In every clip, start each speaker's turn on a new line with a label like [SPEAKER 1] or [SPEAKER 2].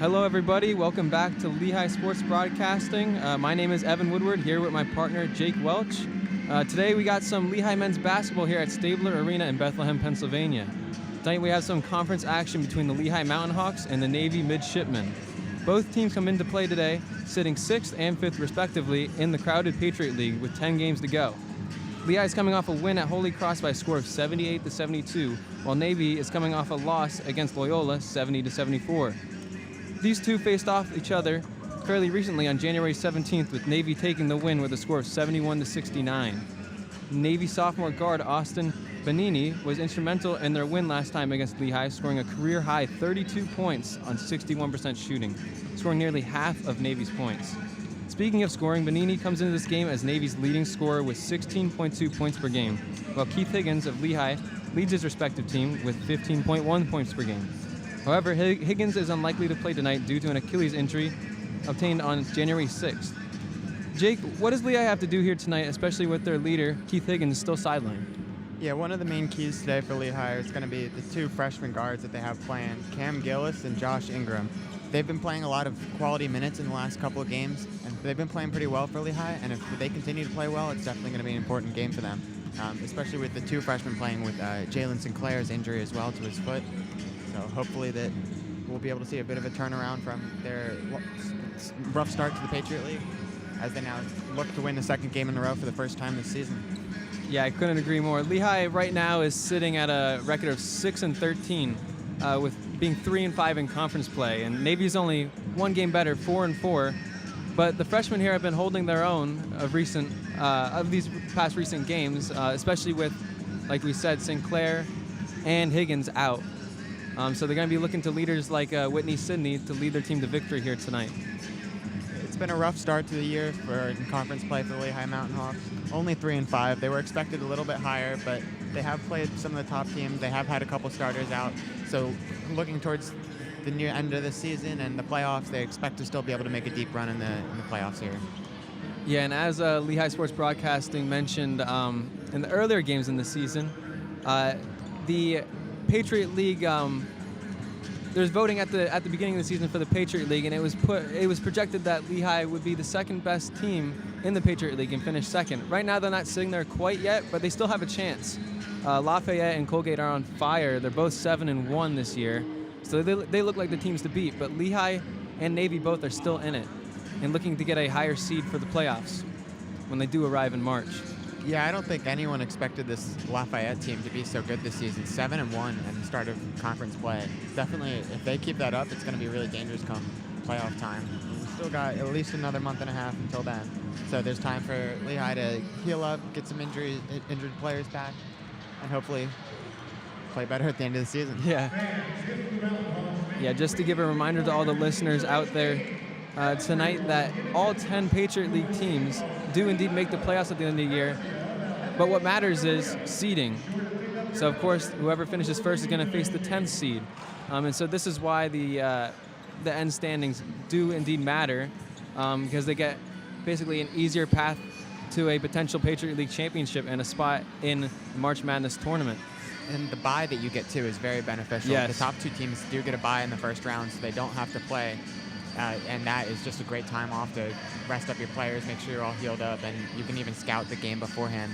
[SPEAKER 1] Hello, everybody. Welcome back to Lehigh Sports Broadcasting. My name is Evan Woodward, here with my partner, Jake Welch. Today, we got some Lehigh men's basketball here at Stabler Arena in Bethlehem, Pennsylvania. Tonight, we have some conference action between the Lehigh Mountain Hawks and the Navy Midshipmen. Both teams come into play today, sitting 6th and 5th, respectively, in the crowded Patriot League with 10 games to go. Lehigh is coming off a win at Holy Cross by a score of 78-72, while Navy is coming off a loss against Loyola, 70-74. These two faced off each other fairly recently on January 17th, with Navy taking the win with a score of 71-69. Navy sophomore guard Austin Benini was instrumental in their win last time against Lehigh, scoring a career-high 32 points on 61% shooting, scoring nearly half of Navy's points. Speaking of scoring, Benini comes into this game as Navy's leading scorer with 16.2 points per game, while Keith Higgins of Lehigh leads his respective team with 15.1 points per game. However, Higgins is unlikely to play tonight due to an Achilles injury obtained on January 6th. Jake, what does Lehigh have to do here tonight, especially with their leader, Keith Higgins, still sidelined?
[SPEAKER 2] Yeah, one of the main keys today for Lehigh is going to be the two freshman guards that they have playing, Cam Gillis and Josh Ingram. They've been playing a lot of quality minutes in the last couple of games, and they've been playing pretty well for Lehigh, and if they continue to play well, it's definitely going to be an important game for them, especially with the two freshmen playing with Jalen Sinclair's injury as well to his foot. So hopefully that we'll be able to see a bit of a turnaround from their rough start to the Patriot League as they now look to win the second game in a row for the first time this season.
[SPEAKER 1] Yeah, I couldn't agree more. Lehigh right now is sitting at a record of 6-13, with being 3-5 in conference play, and Navy's only one game better, 4-4. But the freshmen here have been holding their own of these past recent games, especially with, like we said, Sinclair and Higgins out. So they're going to be looking to leaders like Whitney Sidney to lead their team to victory here tonight.
[SPEAKER 2] It's been a rough start to the year in conference play for the Lehigh Mountain Hawks. Only 3-5. They were expected a little bit higher, but they have played some of the top teams. They have had a couple starters out. So looking towards the near end of the season and the playoffs, they expect to still be able to make a deep run in the playoffs here.
[SPEAKER 1] Yeah, and as Lehigh Sports Broadcasting mentioned in the earlier games in the season, the Patriot League, there's voting at the beginning of the season for the Patriot League, and it was projected that Lehigh would be the second best team in the Patriot League and finish second. Right now, they're not sitting there quite yet, but they still have a chance. Lafayette and Colgate are on fire. They're both 7-1 this year, so they look like the teams to beat. But Lehigh and Navy both are still in it and looking to get a higher seed for the playoffs when they do arrive in March.
[SPEAKER 2] Yeah, I don't think anyone expected this Lafayette team to be so good this season. 7-1 at the start of conference play. Definitely, if they keep that up, it's going to be really dangerous come playoff time. We've still got at least another month and a half until then. So there's time for Lehigh to heal up, get some injured players back, and hopefully play better at the end of the season.
[SPEAKER 1] Yeah, just to give a reminder to all the listeners out there tonight that all 10 Patriot League teams do indeed make the playoffs at the end of the year, but what matters is seeding. So of course, whoever finishes first is going to face the 10th seed, and so this is why the end standings do indeed matter, because they get basically an easier path to a potential Patriot League championship and a spot in the March Madness tournament.
[SPEAKER 2] And the bye that you get too is very beneficial.
[SPEAKER 1] Yes.
[SPEAKER 2] The top two teams do get a bye in the first round, so they don't have to play. And that is just a great time off to rest up your players, make sure you're all healed up, and you can even scout the game beforehand.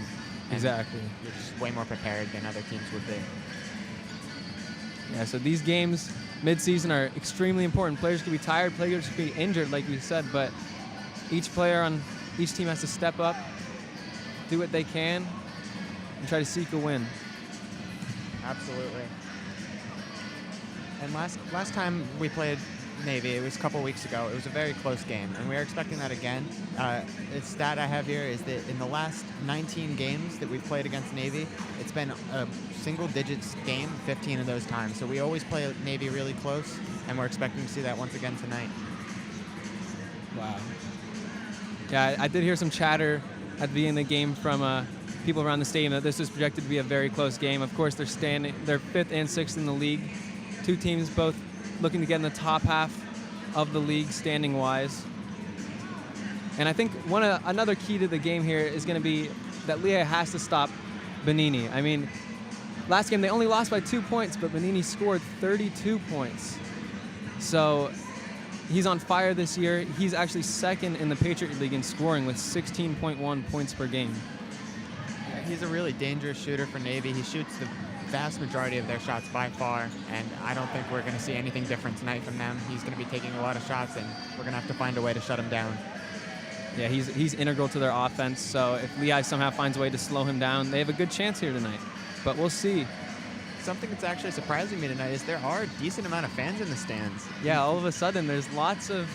[SPEAKER 1] Exactly.
[SPEAKER 2] You're just way more prepared than other teams would be.
[SPEAKER 1] Yeah, so these games mid-season are extremely important. Players could be tired, players could be injured, like we said, but each player on each team has to step up, do what they can, and try to seek a win.
[SPEAKER 2] Absolutely. And last time we played Navy, it was a couple weeks ago. It was a very close game, and we are expecting that again. The stat I have here is that in the last 19 games that we've played against Navy, it's been a single digits game 15 of those times. So we always play Navy really close, and we're expecting to see that once again tonight.
[SPEAKER 1] Wow. Yeah, I did hear some chatter at the beginning of the game from people around the stadium that this was projected to be a very close game. Of course, they're 5th and 6th in the league. Two teams both looking to get in the top half of the league standing-wise. And I think another key to the game here is going to be that Lehigh has to stop Benini. I mean, last game they only lost by 2 points, but Benini scored 32 points. So He's on fire this year. He's actually second in the Patriot League in scoring with 16.1 points per game.
[SPEAKER 2] Yeah, he's a really dangerous shooter for Navy. He shoots the vast majority of their shots by far, and I don't think we're going to see anything different tonight from them. He's going to be taking a lot of shots, and we're going to have to find a way to shut him down.
[SPEAKER 1] Yeah, he's integral to their offense, so if Lehigh somehow finds a way to slow him down, they have a good chance here tonight. But we'll see.
[SPEAKER 2] Something that's actually surprising me tonight is there are a decent amount of fans in the stands.
[SPEAKER 1] Yeah, all of a sudden there's lots of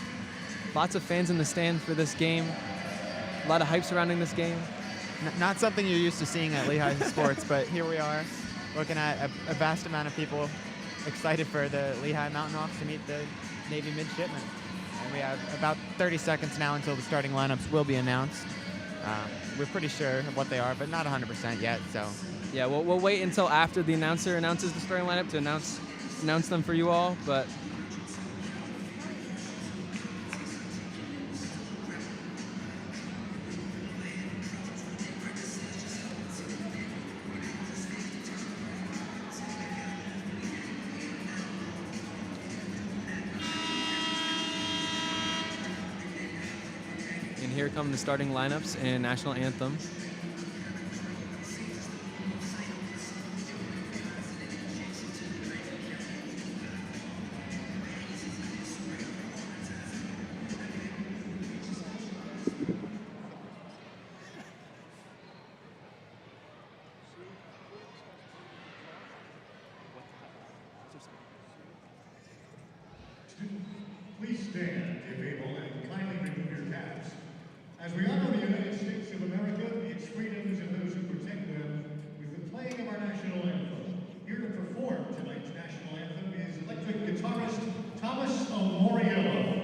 [SPEAKER 1] fans in the stand for this game. A lot of hype surrounding this game.
[SPEAKER 2] Not something you're used to seeing at Lehigh Sports, but here we are looking at a vast amount of people excited for the Lehigh Mountain Hawks to meet the Navy midshipmen. And we have about 30 seconds now until the starting lineups will be announced. We're pretty sure of what they are, but not 100% yet. So
[SPEAKER 1] yeah, we'll wait until after the announcer announces the starting lineup to announce them for you all. But here come the starting lineups and national anthem.
[SPEAKER 3] Please stand, if able, and kindly remove your caps. As we honor the United States of America, its freedoms, and those who protect them, with the playing of our national anthem. Here to perform tonight's national anthem is electric guitarist Thomas Amoriello.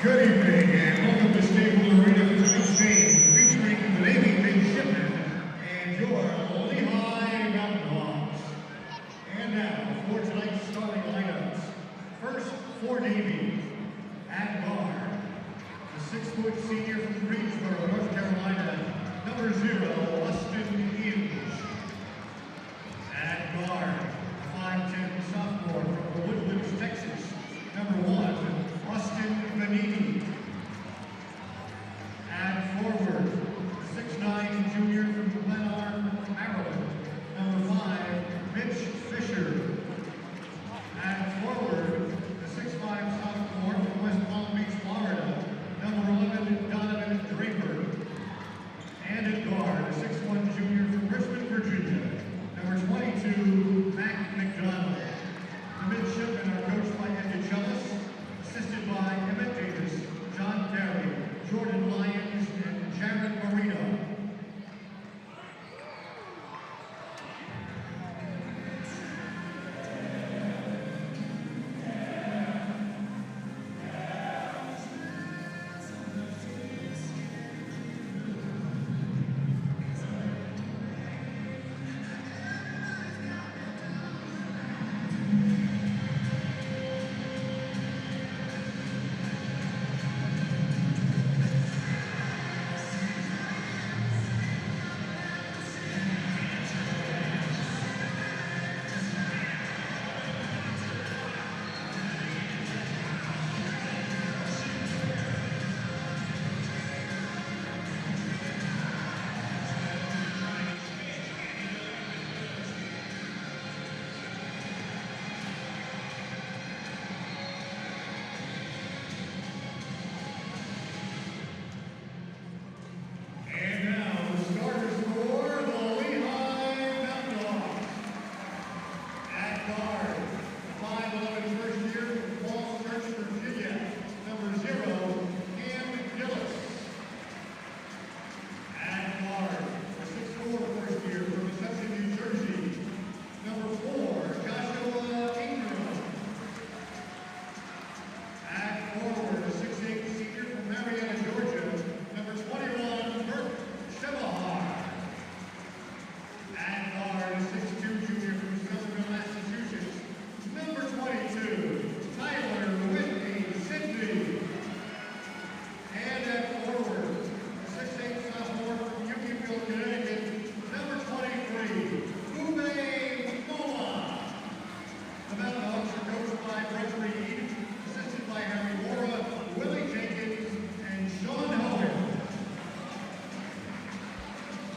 [SPEAKER 3] Good evening and welcome to Stable Arena for tonight's game, featuring the Navy midshipmen and your Lehigh Mountain Hawks. And now for tonight's starting lineups. First for Navy, at guard, the 6-foot senior from Greensboro, North Carolina, number 0, Austin Hughes. At guard, 5'10" sophomore from the Woodlands, Texas, number 1, Austin Vanini. At forward, 6'9" junior from Glenarm, Maryland, number 5, Mitch Fisher. At forward, the 6'5" sophomore from West Palm Beach, Florida, number 11, Donovan Draper. And at guard, a 6'1" junior from Richmond, Virginia, number 22, Mac McDonald. The midshipmen are coached by Ed DeChellis, assisted by Emmett Davis, John Terry, Jordan Lyons, and Jared Marino.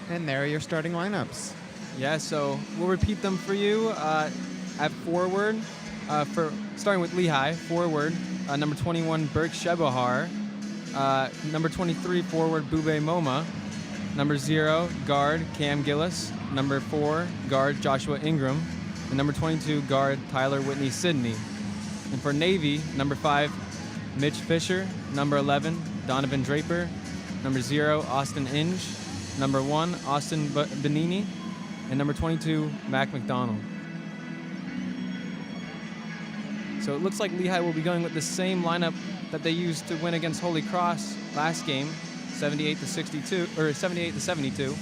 [SPEAKER 2] And there are your starting lineups.
[SPEAKER 1] Yeah, so we'll repeat them for you. At forward, starting with Lehigh, forward, number 21, Burke Shebahar. Number 23, forward, Bube Moma. Number 0, guard, Cam Gillis. Number 4, guard, Joshua Ingram. And number 22, guard, Tyler Whitney Sidney. And for Navy, number 5, Mitch Fisher. Number 11, Donovan Draper. Number 0, Austin Inge. Number 1, Austin Benini. And number 22, Mac McDonald. So it looks like Lehigh will be going with the same lineup that they used to win against Holy Cross last game, 78-62 or 78-72,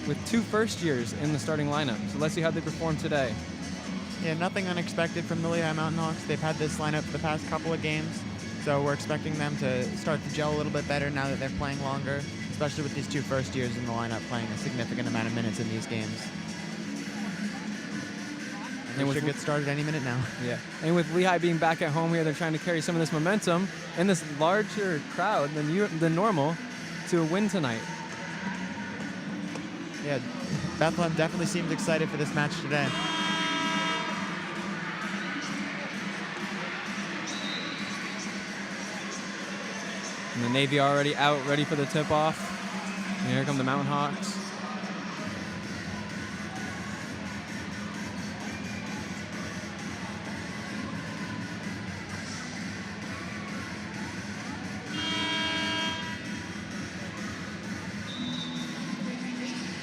[SPEAKER 1] with 2 first years in the starting lineup. So let's see how they perform today.
[SPEAKER 2] Yeah, nothing unexpected from the Lehigh Mountain Hawks. They've had this lineup for the past couple of games, so we're expecting them to start to gel a little bit better now that they're playing longer, especially with these 2 first years in the lineup playing a significant amount of minutes in these games. And we should get started any minute now.
[SPEAKER 1] Yeah. And with Lehigh being back at home here, they're trying to carry some of this momentum and this larger crowd than normal to a win tonight.
[SPEAKER 2] Yeah, Bethlehem definitely seems excited for this match today.
[SPEAKER 1] And the Navy already out, ready for the tip-off. And here come the Mountain Hawks.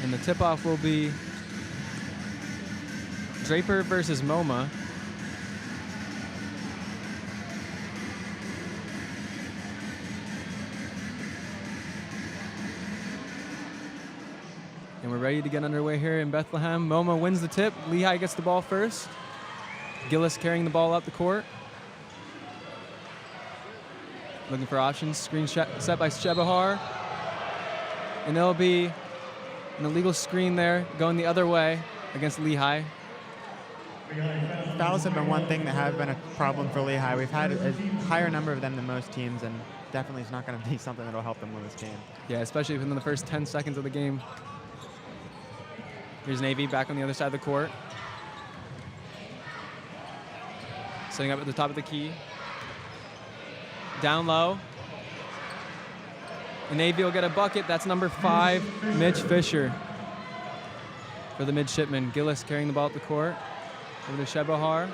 [SPEAKER 1] And the tip-off will be Draper versus MoMA. And we're ready to get underway here in Bethlehem. MoMA wins the tip. Lehigh gets the ball first. Gillis carrying the ball up the court. Looking for options. Screen set by Shebahar. And there'll be an illegal screen there going the other way against Lehigh.
[SPEAKER 2] Fouls have been one thing that have been a problem for Lehigh. We've had a higher number of them than most teams, and definitely it's not going to be something that will help them win this game.
[SPEAKER 1] Yeah, especially within the first 10 seconds of the game. Here's Navy back on the other side of the court. Setting up at the top of the key. Down low. And Navy will get a bucket. That's number 5, Mitch Fisher. For the midshipman. Gillis carrying the ball up the court. Over to Shebahar. And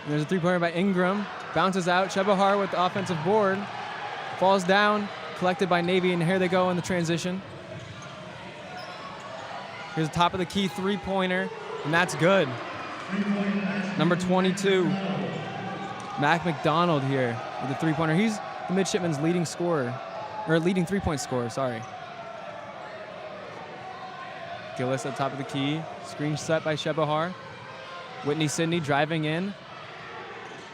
[SPEAKER 1] there's a 3-pointer by Ingram. Bounces out. Shebahar with the offensive board. Falls down. Collected by Navy. And here they go in the transition. Here's the top of the key 3-pointer. And that's good. Number 22. Mac McDonald here with the 3-pointer. He's the midshipman's leading scorer, or leading 3-point scorer, sorry. Gillis at the top of the key. Screen set by Shebahar. Whitney Sidney driving in.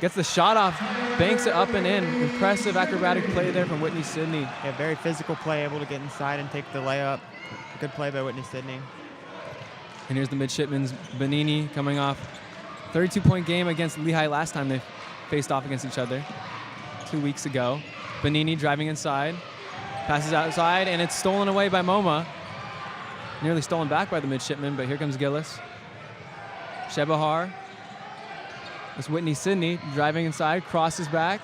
[SPEAKER 1] Gets the shot off, banks it up and in. Impressive acrobatic play there from Whitney Sidney.
[SPEAKER 2] Yeah, very physical play, able to get inside and take the layup. Good play by Whitney Sidney.
[SPEAKER 1] And here's the midshipman's Benini coming off 32-point game against Lehigh last time they faced off against each other 2 weeks ago. Benini driving inside, passes outside, and it's stolen away by MoMA. Nearly stolen back by the midshipman, but here comes Gillis. Shebahar. It's Whitney Sidney driving inside, crosses back.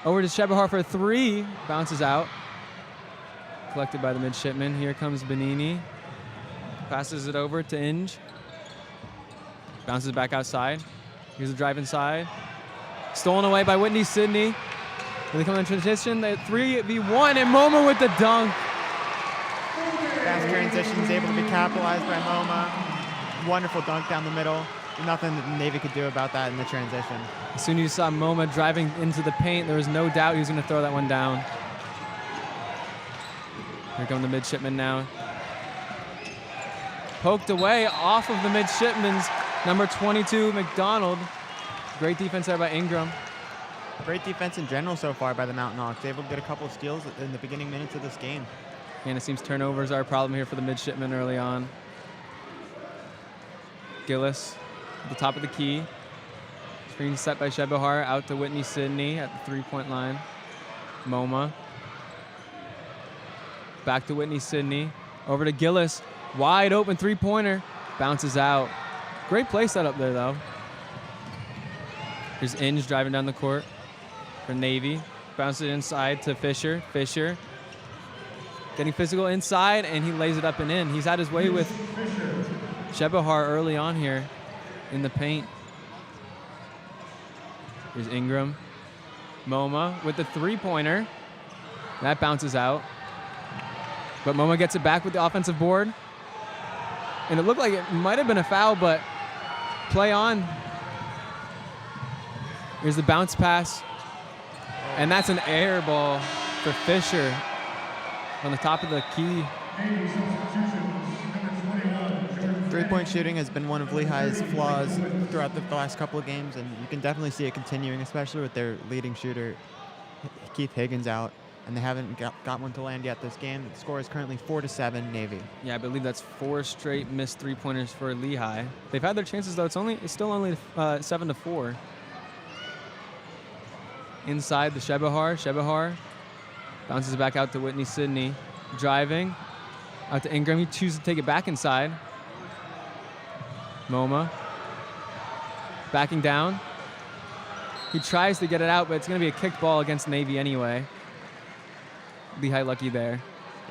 [SPEAKER 1] Over to Shebahar for a 3, bounces out. Collected by the midshipman. Here comes Benini. Passes it over to Inge. Bounces back outside. Here's the drive inside. Stolen away by Whitney Sidney. When they come in transition, they 3v1, and MoMA with the dunk.
[SPEAKER 2] Fast transitions able to be capitalized by MoMA. Wonderful dunk down the middle. Nothing that the Navy could do about that in the transition.
[SPEAKER 1] As soon as you saw MoMA driving into the paint, there was no doubt he was going to throw that one down. Here come the midshipmen now. Poked away off of the midshipmen's number 22, McDonald. Great defense there by Ingram.
[SPEAKER 2] Great defense in general so far by the Mountain Hawks. Able to get a couple of steals in the beginning minutes of this game.
[SPEAKER 1] And it seems turnovers are a problem here for the midshipmen early on. Gillis at the top of the key. Screen set by Shebahar out to Whitney Sidney at the 3-point line. MoMA. Back to Whitney Sidney. Over to Gillis. Wide open three-pointer. Bounces out. Great play set up there, though. Here's Inge driving down the court for Navy. Bounces it inside to Fisher. Fisher getting physical inside, and he lays it up and in. He's had his way with Shebahar early on here in the paint. Here's Ingram. MoMA with the three-pointer. That bounces out. But MoMA gets it back with the offensive board. And it looked like it might have been a foul, but play on. Here's the bounce pass. And that's an air ball for Fisher on the top of the key.
[SPEAKER 2] Three-point shooting has been one of Lehigh's flaws throughout the last couple of games, and you can definitely see it continuing, especially with their leading shooter, Keith Higgins, out. And they haven't got one to land yet this game. The score is currently 4-7 Navy.
[SPEAKER 1] Yeah, I believe that's 4 straight missed three-pointers for Lehigh. They've had their chances, though. It's still only 7-4. Inside the Shebahar. Shebahar bounces it back out to Whitney Sidney. Driving out to Ingram. He chooses to take it back inside. MoMA backing down. He tries to get it out, but it's going to be a kicked ball against Navy anyway. Lehigh lucky there.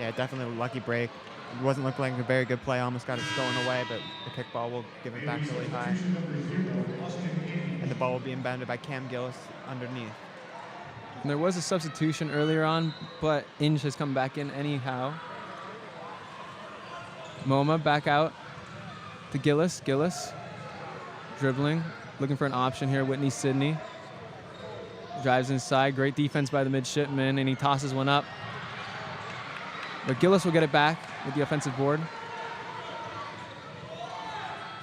[SPEAKER 2] Yeah, definitely a lucky break. It wasn't looking like a very good play. Almost got it stolen away, but the kickball will give it back to Lehigh. And the ball will be inbounded by Cam Gillis underneath.
[SPEAKER 1] And there was a substitution earlier on, but Inge has come back in anyhow. MoMA back out to Gillis. Gillis dribbling, looking for an option here. Whitney Sidney drives inside. Great defense by the midshipman, and he tosses one up. But Gillis will get it back with the offensive board.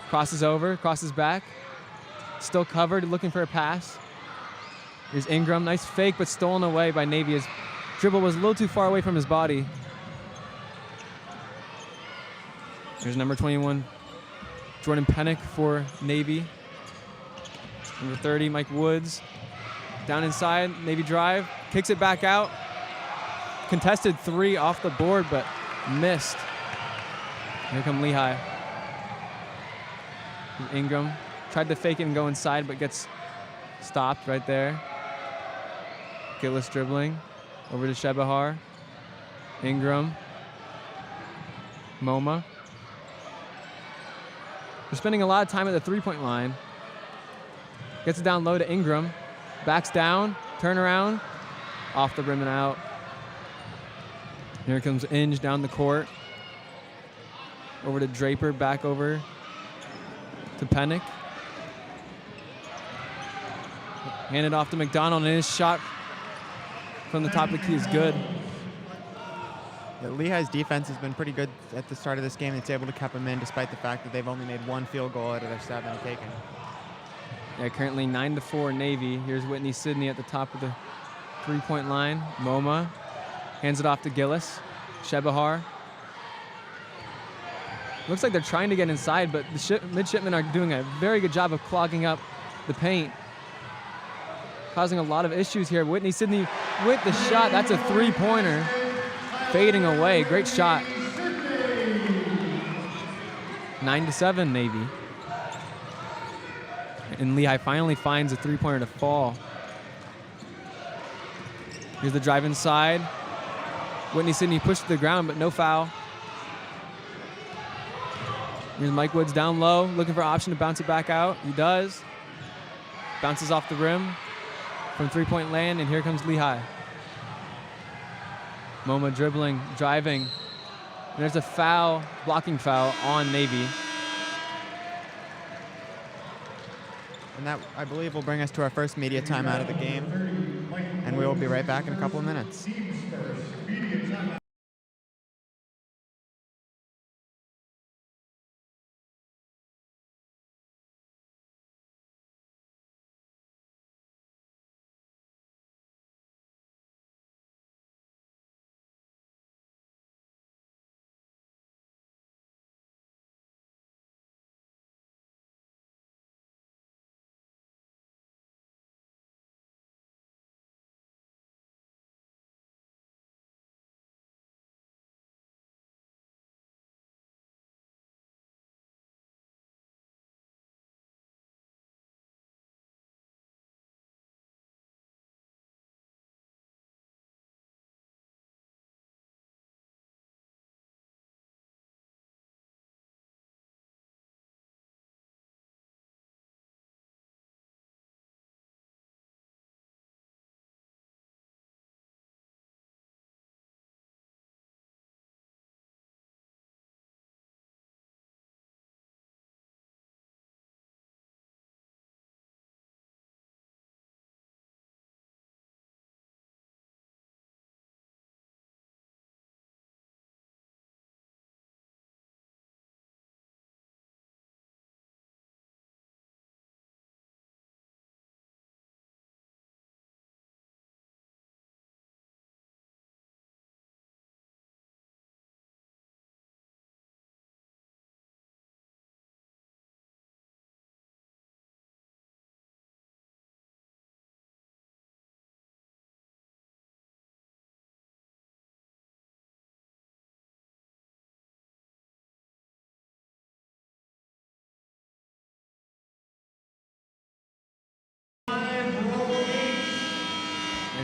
[SPEAKER 1] Crosses over, crosses back. Still covered, looking for a pass. Here's Ingram. Nice fake, but stolen away by Navy. His dribble was a little too far away from his body. Here's number 21, Jordan Pennick for Navy. Number 30, Mike Woods. Down inside, Navy drive. Kicks it back out. Contested three off the board, but missed. Here come Lehigh. Ingram tried to fake it and go inside, but gets stopped right there. Gillis dribbling over to Shebahar. Ingram. MoMA. They're spending a lot of time at the three-point line. Gets it down low to Ingram. Backs down, turn around, off the rim and out. Here comes Inge down the court. Over to Draper, back over to Pennick. Handed off to McDonald, and his shot from the top of the key is good.
[SPEAKER 2] Yeah, Lehigh's defense has been pretty good at the start of this game. It's able to keep them in despite the fact that they've only made one field goal out of their 7 taken.
[SPEAKER 1] Yeah, currently 9-4 Navy. Here's Whitney Sidney at the top of the three-point line. MoMA hands it off to Gillis. Shebahar. Looks like they're trying to get inside, but the midshipmen are doing a very good job of clogging up the paint, causing a lot of issues here. Whitney Sidney with the shot. That's a three-pointer. Fading away. Great shot. 9-7 Navy. And Lehigh finally finds a three-pointer to fall. Here's the drive inside. Whitney Sidney pushed to the ground, but no foul. Here's Mike Woods down low, looking for an option to bounce it back out. He does. Bounces off the rim from three-point land, and here comes Lehigh. MoMA dribbling, driving. And there's a foul, blocking foul on Navy.
[SPEAKER 2] And that, I believe, will bring us to our first media timeout of the game. And we will be right back in a couple of minutes.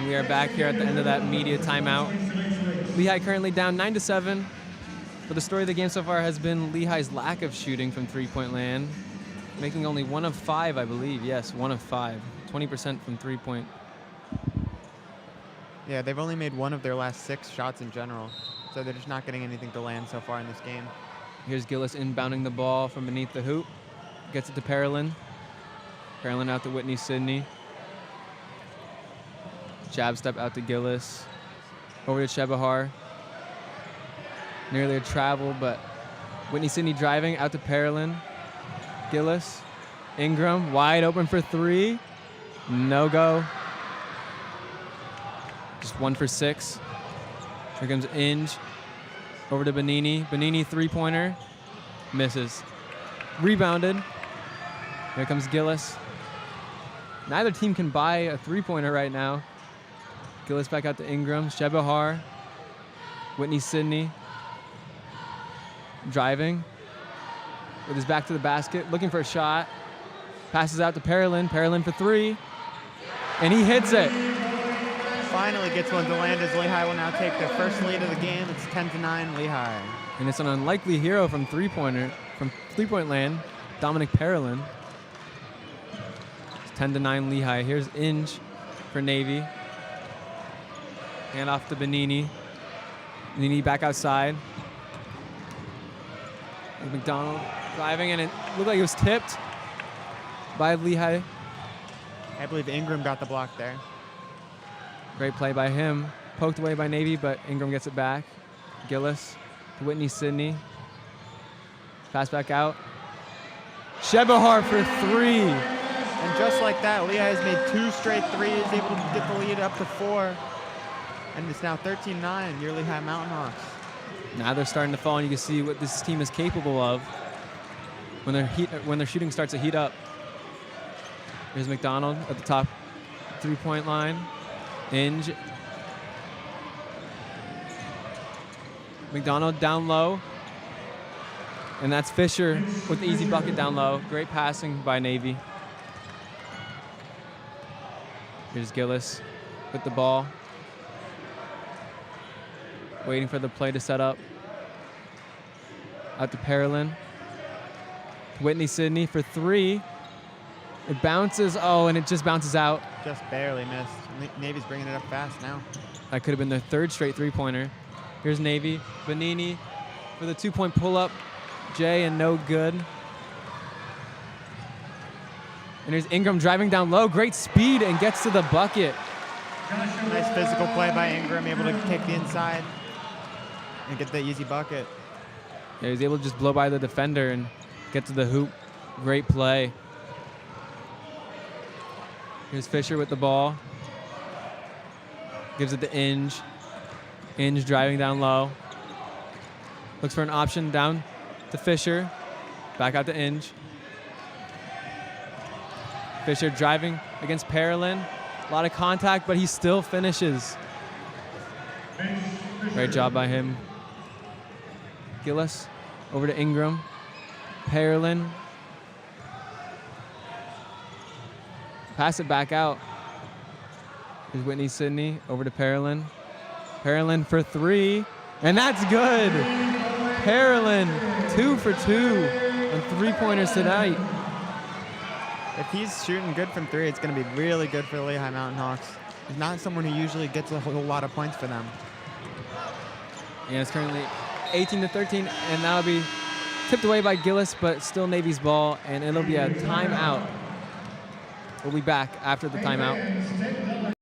[SPEAKER 1] And we are back here at the end of that media timeout. Lehigh currently down 9-7. But the story of the game so far has been Lehigh's lack of shooting from three-point land, making only 1 of 5, I believe. Yes, 1 of 5. 20% from three-point.
[SPEAKER 2] Yeah, they've only made 1 of their last 6 shots in general, so they're just not getting anything to land so far in this game.
[SPEAKER 1] Here's Gillis inbounding the ball from beneath the hoop. Gets it to Parolin. Parolin out to Whitney Sidney. Jab step out to Gillis. Over to Chebahar. Nearly a travel, but Whitney Sidney driving out to Parolin. Gillis. Ingram wide open for 3. No go. Just 1 for 6. Here comes Inge. Over to Benini. Benini three-pointer. Misses. Rebounded. Here comes Gillis. Neither team can buy a three-pointer right now. Gillis back out to Ingram. Chebahar. Whitney Sidney. Driving. With his back to the basket. Looking for a shot. Passes out to Parolin. Parolin for 3. And he hits it.
[SPEAKER 2] Finally gets one to land as Lehigh will now take their first lead of the game. It's 10-9 Lehigh.
[SPEAKER 1] And it's an unlikely hero from three-point land, Dominic Parolin. It's 10-9 Lehigh. Here's Inge for Navy. Hand off to Benini. Benini back outside. McDonald driving, and it looked like it was tipped by Lehigh.
[SPEAKER 2] I believe Ingram got the block there.
[SPEAKER 1] Great play by him. Poked away by Navy, but Ingram gets it back. Gillis to Whitney Sidney. Pass back out. Chebahar for 3.
[SPEAKER 2] And just like that, Lehigh has made 2 straight threes, able to get the lead up to 4. And it's now 13-9, your Lehigh Mountain Hawks.
[SPEAKER 1] Now they're starting to fall, and you can see what this team is capable of when their shooting starts to heat up. Here's McDonald at the top three-point line. Inge. McDonald down low. And that's Fisher with the easy bucket down low. Great passing by Navy. Here's Gillis with the ball. Waiting for the play to set up. Out to Parolin. Whitney Sidney for 3. It bounces. Oh, and it just bounces out.
[SPEAKER 2] Just barely missed. Navy's bringing it up fast now.
[SPEAKER 1] That could have been their 3rd straight three-pointer. Here's Navy. Benini for the 2-point pull-up. Jay, and no good. And here's Ingram driving down low. Great speed and gets to the bucket.
[SPEAKER 2] Nice physical play by Ingram, able to take the inside and get the easy bucket.
[SPEAKER 1] Yeah, he's able to just blow by the defender and get to the hoop. Great play. Here's Fisher with the ball. Gives it to Inge. Inge driving down low. Looks for an option down to Fisher. Back out to Inge. Fisher driving against Parolin. A lot of contact, but he still finishes. Great job by him. Gillis over to Ingram. Parolin. Pass it back out. Here's Whitney Sidney over to Parolin. Parolin for 3, and that's good. Parolin 2 for 2 on three-pointers tonight.
[SPEAKER 2] If he's shooting good from 3, it's going to be really good for the Lehigh Mountain Hawks. He's not someone who usually gets a whole lot of points for them.
[SPEAKER 1] Yeah, it's currently 18-13, and that'll be tipped away by Gillis, but still Navy's ball, and it'll be a timeout. We'll be back after the timeout.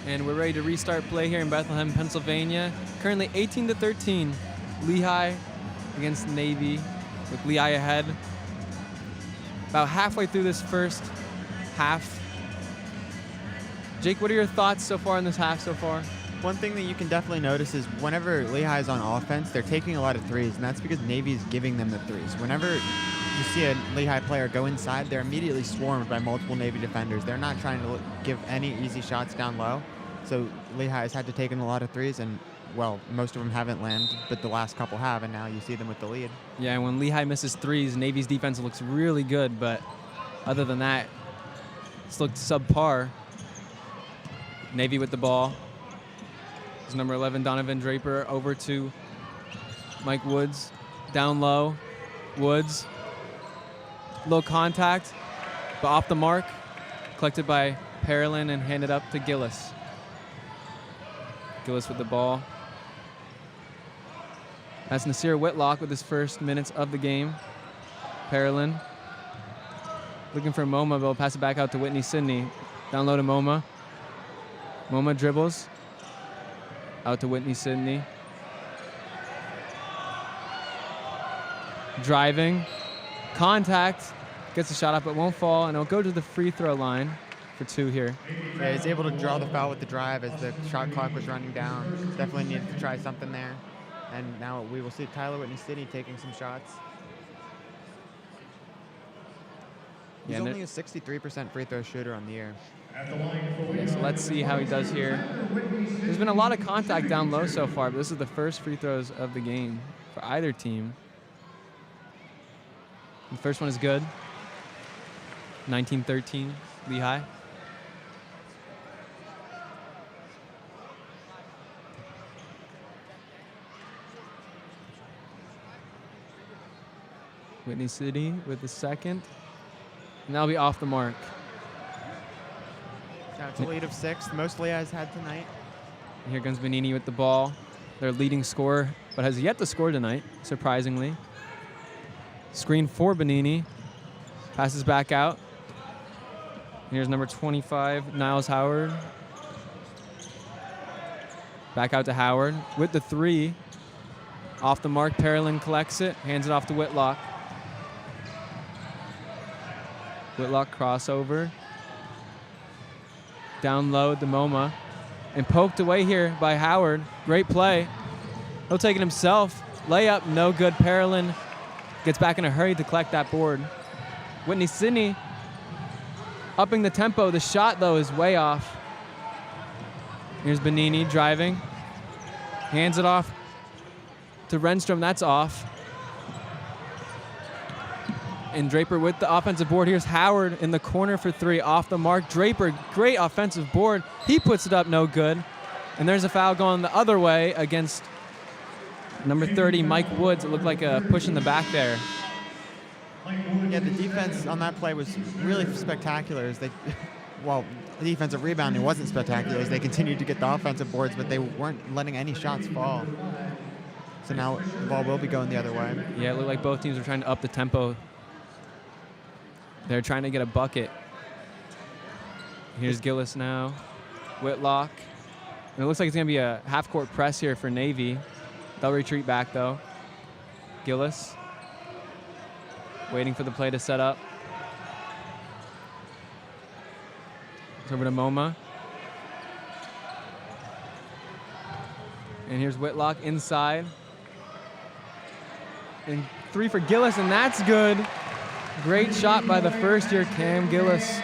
[SPEAKER 1] and we're ready to restart play here in Bethlehem, Pennsylvania. Currently 18-13, Lehigh against Navy, with Lehigh ahead. About halfway through this first half. Jake, what are your thoughts so far in this half so far?
[SPEAKER 2] One thing that you can definitely notice is whenever Lehigh is on offense, they're taking a lot of threes, and that's because Navy is giving them the threes. Whenever you see a Lehigh player go inside, they're immediately swarmed by multiple Navy defenders. They're not trying to give any easy shots down low. So Lehigh has had to take in a lot of threes, and, well, most of them haven't landed, but the last couple have, and now you see them with the lead.
[SPEAKER 1] Yeah, and when Lehigh misses threes, Navy's defense looks really good, but other than that, it's looked subpar. Navy with the ball. It's number 11, Donovan Draper, over to Mike Woods. Down low, Woods. Low contact, but off the mark. Collected by Parolin and handed up to Gillis. Gillis with the ball. That's Nasir Whitlock with his first minutes of the game. Parolin looking for MoMA, but will pass it back out to Whitney Sidney. Down low to MoMA. MoMA dribbles. Out to Whitney Sidney. Driving. Contact. Gets the shot up, but won't fall, and it'll go to the free throw line for 2 here.
[SPEAKER 2] Yeah, he's able to draw the foul with the drive as the shot clock was running down. Definitely needed to try something there. And now we will see Tyler Whitney Sidney taking some shots. He's
[SPEAKER 1] Yeah,
[SPEAKER 2] only a 63% free throw shooter on the year.
[SPEAKER 1] Yeah, so let's see how he does here. There's been a lot of contact down low so far, but this is the first free throws of the game for either team. The first one is good. 19-13, Lehigh. Whitney City with the second. And that'll be off the mark.
[SPEAKER 2] Now it's a lead of 6, most Lehigh's had tonight.
[SPEAKER 1] And here comes Benini with the ball. Their leading scorer, but has yet to score tonight, surprisingly. Screen for Benini. Passes back out. Here's number 25, Niles Howard. Back out to Howard with the 3. Off the mark, Parolin collects it, hands it off to Whitlock. Whitlock crossover. Down low to MoMA. And poked away here by Howard. Great play. He'll take it himself. Layup, no good. Parolin gets back in a hurry to collect that board. Whitney Sidney upping the tempo. The shot, though, is way off. Here's Benini driving. Hands it off to Renstrom. That's off. And Draper with the offensive board. Here's Howard in the corner for 3. Off the mark. Draper, great offensive board. He puts it up, no good. And there's a foul going the other way against number 30, Mike Woods. It looked like a push in the back there.
[SPEAKER 2] Yeah, the defense on that play was really spectacular. As they, well, the defensive rebounding wasn't spectacular as they continued to get the offensive boards, but they weren't letting any shots fall. So now the ball will be going the other way.
[SPEAKER 1] Yeah, it looked like both teams were trying to up the tempo. They're trying to get a bucket. Here's Gillis now. Whitlock. And it looks like it's going to be a half-court press here for Navy. They'll retreat back, though. Gillis. Waiting for the play to set up. It's over to MoMA. And here's Whitlock inside. And 3 for Gillis, and that's good. Great shot by the first-year Cam Gillis.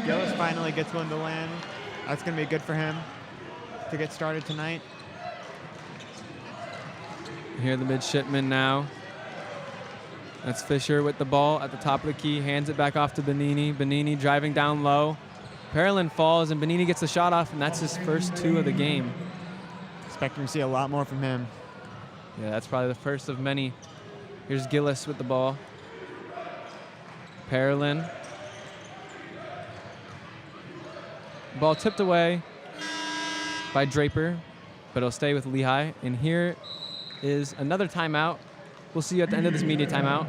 [SPEAKER 2] Gillis finally gets one to land. That's going to be good for him to get started tonight.
[SPEAKER 1] Here the midshipman now. That's Fisher with the ball at the top of the key. Hands it back off to Benini. Benini driving down low. Parolin falls, and Benini gets the shot off, and that's his first 2 of the game.
[SPEAKER 2] Expecting to see a lot more from him.
[SPEAKER 1] Yeah, that's probably the first of many. Here's Gillis with the ball. Parolin. Ball tipped away by Draper, but it'll stay with Lehigh. And here is another timeout. We'll see you at the end of this media timeout.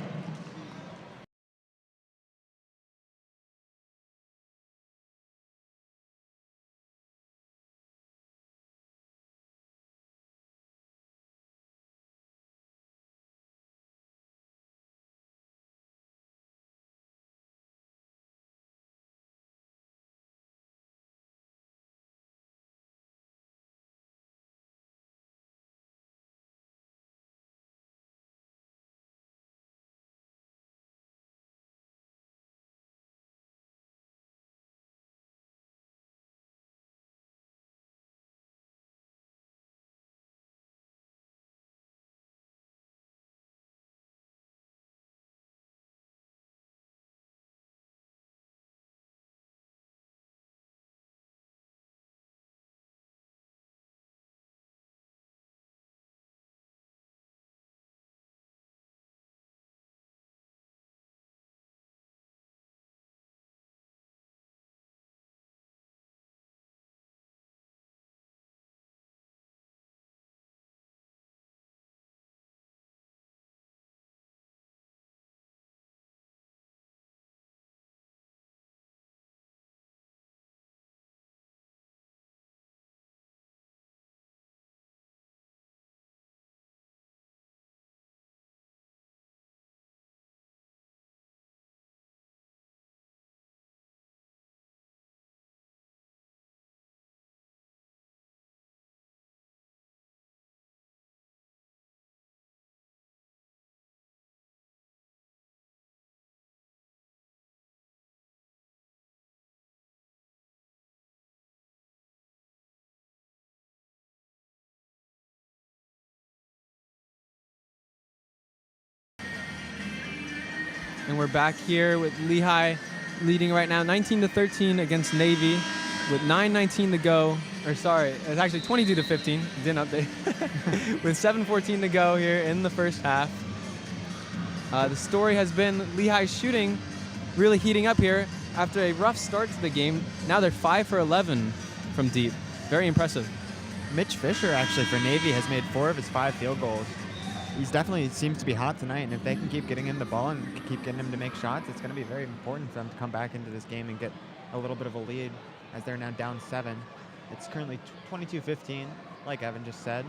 [SPEAKER 1] And we're back here with Lehigh leading right now 19-13 against Navy with 9:19 to go. Or sorry, it's actually 22-15. Didn't update. With 7:14 to go here in the first half. The story has been Lehigh shooting really heating up here after a rough start to the game. Now they're 5 for 11 from deep. Very impressive.
[SPEAKER 2] Mitch Fisher, actually, for Navy, has made 4 of his 5 field goals. He's definitely seems to be hot tonight, and if they can keep getting him the ball and keep getting him to make shots, it's going to be very important for them to come back into this game and get a little bit of a lead as they're now down 7. It's currently 22-15, like Evan just said.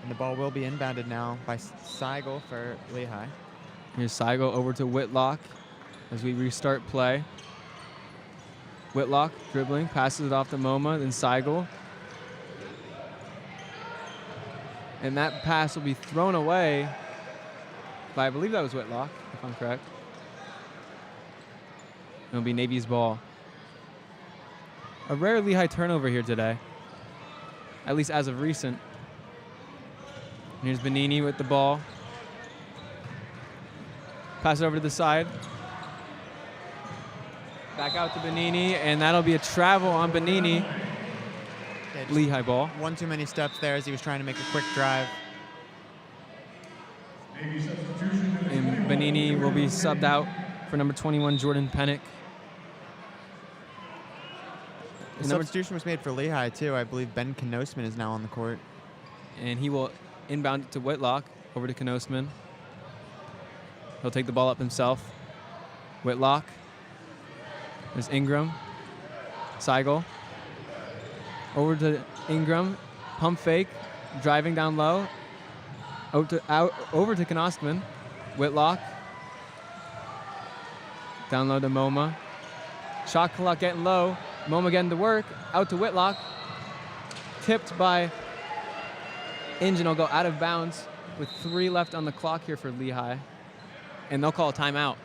[SPEAKER 2] And the ball will be inbounded now by Seigel for Lehigh.
[SPEAKER 1] Here's Seigel over to Whitlock as we restart play. Whitlock dribbling, passes it off to Moma, then Seigel. And that pass will be thrown away by, I believe that was Whitlock, if I'm correct. It'll be Navy's ball. A rare Lehigh turnover here today, at least as of recent. And here's Benini with the ball. Pass it over to the side. Back out to Benini, and that'll be a travel on Benini.
[SPEAKER 2] Yeah,
[SPEAKER 1] Lehigh ball.
[SPEAKER 2] One too many steps there as he was trying to make a quick drive.
[SPEAKER 1] And Benini will be subbed out for number 21, Jordan Pennick.
[SPEAKER 2] The substitution was made for Lehigh, too. I believe Ben Knosman is now on the court.
[SPEAKER 1] And he will inbound it to Whitlock, over to Knosman. He'll take the ball up himself. Whitlock. There's Ingram. Seigel. Over to Ingram. Pump fake. Driving down low. Over to Knosman. Whitlock. Down low to Moma. Shot clock getting low. Moma getting to work. Out to Whitlock. Tipped by Inge, and will go out of bounds with 3 left on the clock here for Lehigh. And they'll call a timeout.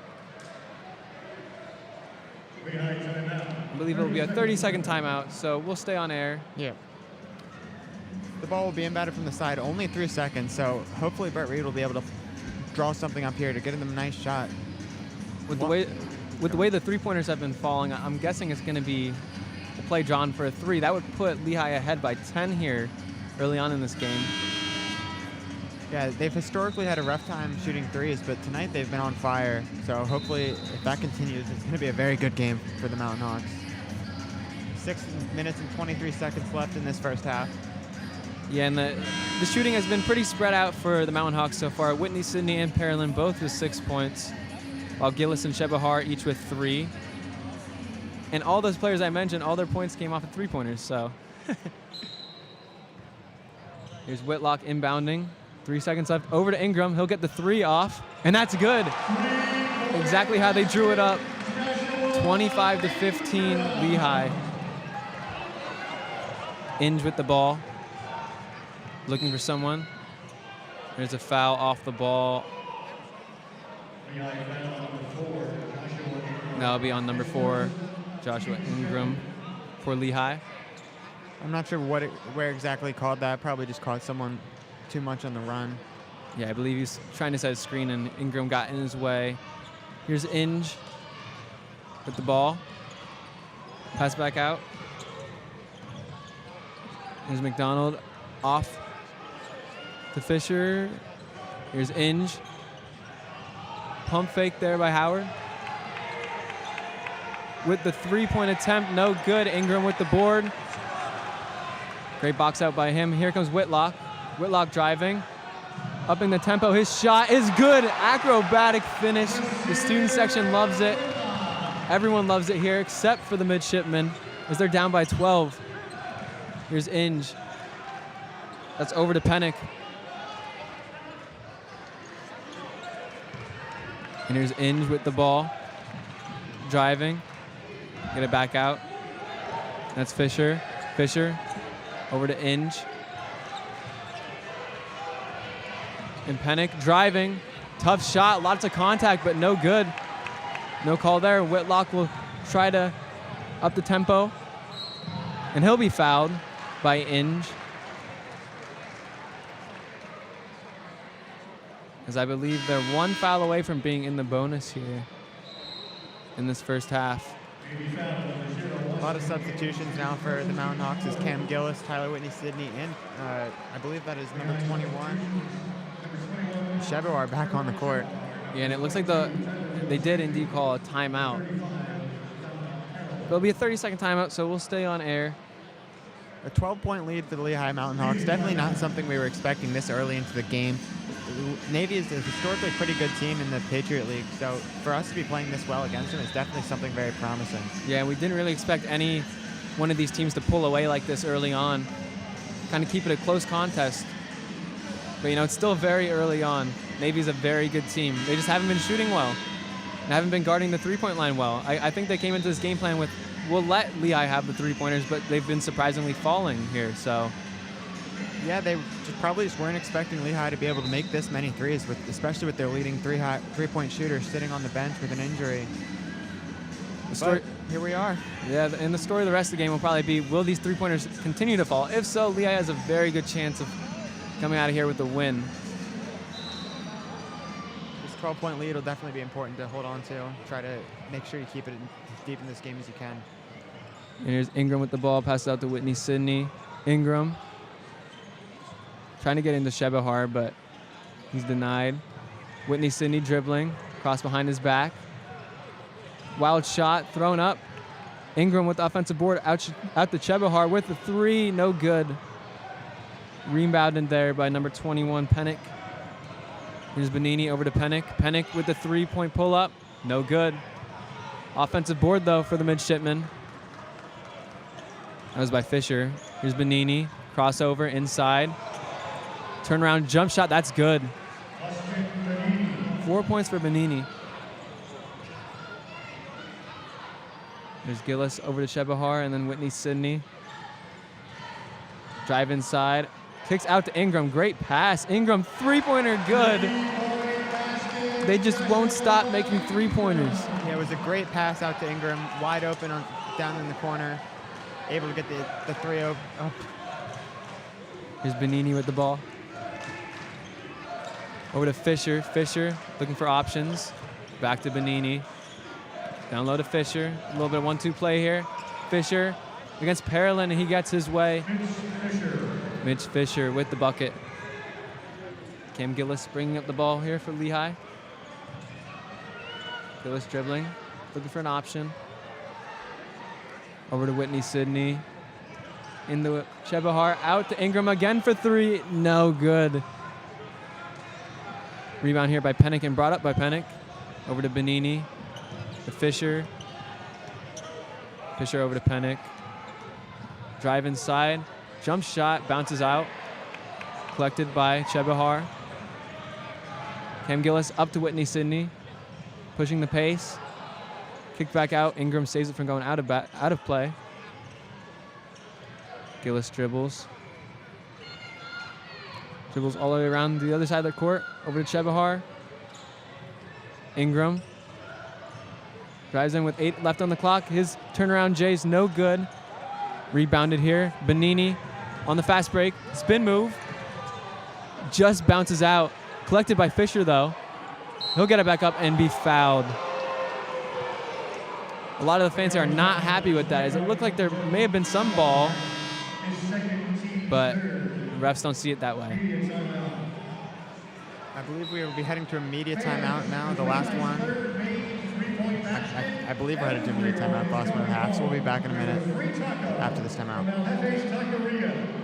[SPEAKER 1] I believe it will be a 30-second timeout, so we'll stay on air.
[SPEAKER 2] Yeah. The ball will be inbounded from the side, only 3 seconds, so hopefully Bert Reed will be able to draw something up here to get him a nice shot.
[SPEAKER 1] With the way the three-pointers have been falling, I'm guessing it's going to be a play drawn for a 3. That would put Lehigh ahead by 10 here early on in this game.
[SPEAKER 2] Yeah, they've historically had a rough time shooting 3s, but tonight they've been on fire. So hopefully, if that continues, it's going to be a very good game for the Mountain Hawks. 6 minutes and 23 seconds left in this first half.
[SPEAKER 1] Yeah, and the shooting has been pretty spread out for the Mountain Hawks so far. Whitney, Sidney, and Parolin both with 6 points, while Gillis and Shebahar each with 3. And all those players I mentioned, all their points came off of 3-pointers, so. Here's Whitlock inbounding. 3 seconds left. Over to Ingram. He'll get the 3 off, and that's good. Exactly how they drew it up. 25-15 Lehigh. Inge with the ball. Looking for someone. There's a foul off the ball. That'll be on number 4, Joshua Ingram for Lehigh.
[SPEAKER 2] I'm not sure where exactly called that. Probably just caught someone too much on the run.
[SPEAKER 1] Yeah, I believe he's trying to set a screen and Ingram got in his way. Here's Inge with the ball. Pass back out. Here's McDonald off to Fisher. Here's Inge. Pump fake there by Howard. With the 3-point attempt, no good. Ingram with the board. Great box out by him. Here comes Whitlock. Whitlock driving, upping the tempo. His shot is good. Acrobatic finish. The student section loves it. Everyone loves it here except for the midshipmen as they're down by 12. Here's Inge. That's over to Pennick. And here's Inge with the ball. Driving. Get it back out. That's Fisher. Fisher over to Inge. And Pennick driving. Tough shot, lots of contact, but no good. No call there. Whitlock will try to up the tempo. And he'll be fouled by Inge. as I believe they're one foul away from being in the bonus here in this first half.
[SPEAKER 2] A lot of substitutions now for the Mountain Hawks is Cam Gillis, Tyler Whitney Sidney, and I believe that is number 21. Shebowar back on the court.
[SPEAKER 1] Yeah, and it looks like they did indeed call a timeout. There'll be a 30-second timeout, so we'll stay on air.
[SPEAKER 2] A 12-point lead for the Lehigh Mountain Hawks. Definitely not something we were expecting this early into the game. Navy is a historically pretty good team in the Patriot League, so for us to be playing this well against them is definitely something very promising.
[SPEAKER 1] Yeah, we didn't really expect any one of these teams to pull away like this early on. Kind of keep it a close contest. But, you know, it's still very early on. Navy's a very good team. They just haven't been shooting well and haven't been guarding the three-point line well. I think they came into this game plan with, we'll let Lehigh have the three-pointers, but they've been surprisingly falling here, so.
[SPEAKER 2] Yeah, they probably just weren't expecting Lehigh to be able to make this many threes, especially with their leading three-point shooter sitting on the bench with an injury. But here we are.
[SPEAKER 1] Yeah, and the story of the rest of the game will probably be, will these three-pointers continue to fall? If so, Lehigh has a very good chance of coming out of here with the win.
[SPEAKER 2] This 12-point lead will definitely be important to hold on to. Try to make sure you keep it as deep in this game as you can.
[SPEAKER 1] And here's Ingram with the ball, passes out to Whitney Sidney. Ingram trying to get into Shebahar, but he's denied. Whitney Sidney dribbling, cross behind his back. Wild shot, thrown up. Ingram with the offensive board, out to Shebahar with the three, no good. Rebounded there by number 21, Pennick. Here's Benini over to Pennick. Pennick with the three-point pull-up, no good. Offensive board, though, for the midshipmen. That was by Fisher. Here's Benini, crossover inside. Turnaround jump shot, that's good. 4 points for Benini. There's Gillis over to Shebahar, and then Whitney Sidney. Drive inside. Kicks out to Ingram. Great pass. Ingram, three-pointer, good. They just won't stop making three-pointers.
[SPEAKER 2] Yeah, it was a great pass out to Ingram, wide open down in the corner. Able to get the three up.
[SPEAKER 1] Here's Benini with the ball. Over to Fisher. Fisher looking for options. Back to Benini. Down low to Fisher. A little bit of 1-2 play here. Fisher against Parolin, and he gets his way. Mitch Fisher with the bucket. Cam Gillis bringing up the ball here for Lehigh. Gillis dribbling, looking for an option. Over to Whitney Sidney. Into Shebahar, out to Ingram again for three. No good. Rebound here by Pennick and brought up by Pennick. Over to Benini. To Fisher. Fisher over to Pennick. Drive inside. Jump shot, bounces out. Collected by Shebahar. Cam Gillis up to Whitney Sidney. Pushing the pace. Kicked back out. Ingram saves it from going out of play. Gillis dribbles. Dribbles all the way around the other side of the court. Over to Shebahar. Ingram. Drives in with 8 left on the clock. His turnaround J's no good. Rebounded here. Benini on the fast break. Spin move. Just bounces out. Collected by Fisher, though. He'll get it back up and be fouled. A lot of the fans are not happy with that, as it looked like there may have been some ball, but refs don't see it that way.
[SPEAKER 2] I believe we will be heading to a media timeout now, the last one. I believe we're headed to a media timeout, the last one of the half, so we'll be back in a minute after this timeout.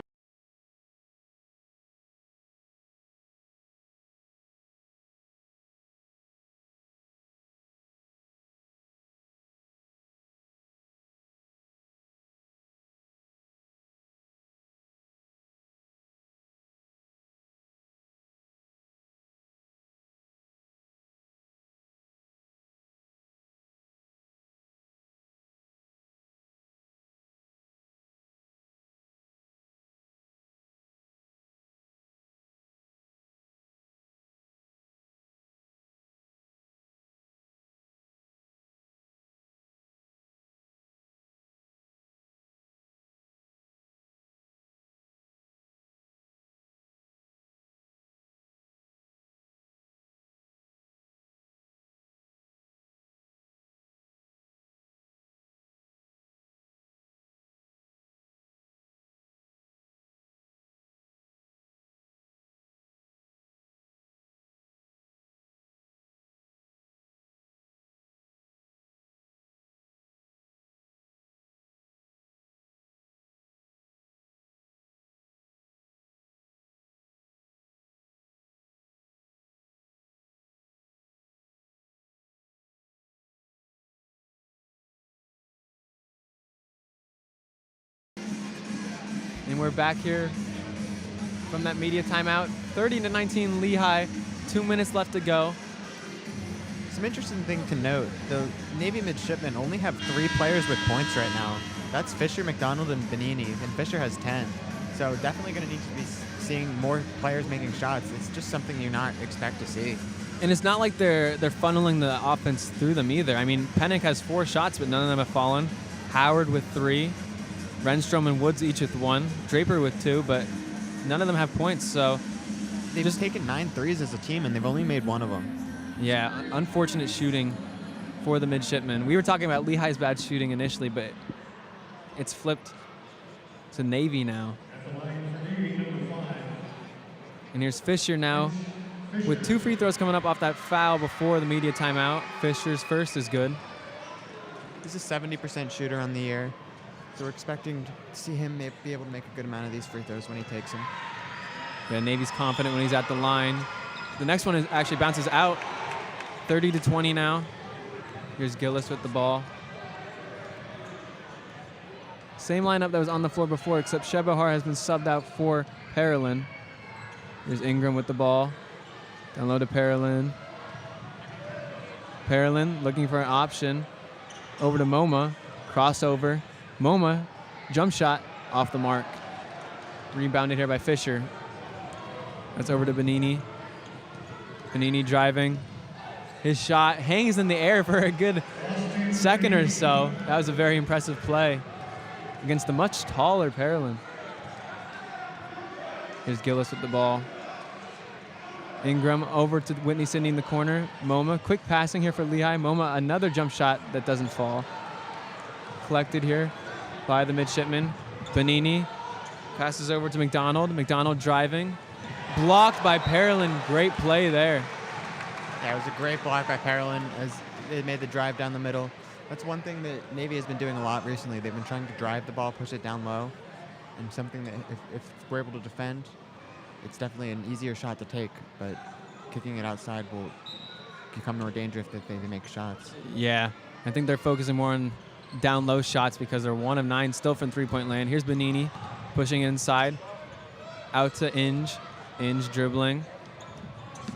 [SPEAKER 1] And we're back here from that media timeout. 30-19 Lehigh, 2 minutes left to go.
[SPEAKER 2] Some interesting thing to note, the Navy midshipmen only have 3 players with points right now. That's Fisher, McDonald, and Benini, and Fisher has 10. So definitely going to need to be seeing more players making shots. It's just something you not expect to see.
[SPEAKER 1] And it's not like they're funneling the offense through them either. I mean, Pennick has 4 shots, but none of them have fallen. Howard with 3. Renstrom and Woods each with 1. Draper with 2, but none of them have points. So
[SPEAKER 2] they've just taken 9 threes as a team, and they've only made 1 of them.
[SPEAKER 1] Yeah, unfortunate shooting for the midshipmen. We were talking about Lehigh's bad shooting initially, but it's flipped to Navy now. And here's Fisher now with 2 free throws coming up off that foul before the media timeout. Fisher's first is good.
[SPEAKER 2] He's a 70% shooter on the year, so we're expecting to see him be able to make a good amount of these free throws when he takes them.
[SPEAKER 1] Yeah, Navy's confident when he's at the line. The next one actually bounces out. 30-20 now. Here's Gillis with the ball. Same lineup that was on the floor before, except Shebahar has been subbed out for Parolin. Here's Ingram with the ball. Down low to Parolin. Parolin looking for an option. Over to Moma. Crossover. Moma, jump shot off the mark. Rebounded here by Fisher. That's over to Benini. Benini driving. His shot hangs in the air for a good second or so. That was a very impressive play against the much taller Parolin. Here's Gillis with the ball. Ingram over to Whitney Sidney in the corner. Moma, quick passing here for Lehigh. Moma, another jump shot that doesn't fall. Collected here by the midshipman. Benini passes over to McDonald. McDonald driving. Blocked by Parolin. Great play there.
[SPEAKER 2] Yeah, it was a great block by Parolin as they made the drive down the middle. That's one thing that Navy has been doing a lot recently. They've been trying to drive the ball, push it down low, and something that if we're able to defend, it's definitely an easier shot to take, but kicking it outside will become more dangerous if they make shots.
[SPEAKER 1] Yeah, I think they're focusing more on down low shots because they're 1 of 9 still from three-point land. Here's Benini pushing inside. Out to Inge. Inge dribbling.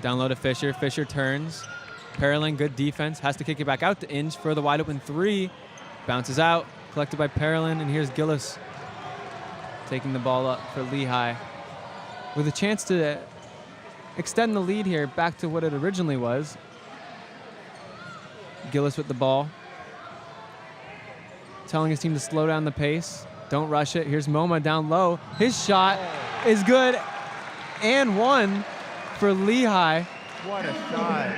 [SPEAKER 1] Down low to Fisher. Fisher turns. Parolin, good defense. Has to kick it back out to Inge for the wide open 3. Bounces out. Collected by Parolin. And here's Gillis taking the ball up for Lehigh. With a chance to extend the lead here back to what it originally was. Gillis with the ball. Telling his team to slow down the pace. Don't rush it. Here's Moma down low. His shot is good and 1 for Lehigh.
[SPEAKER 2] What a shot.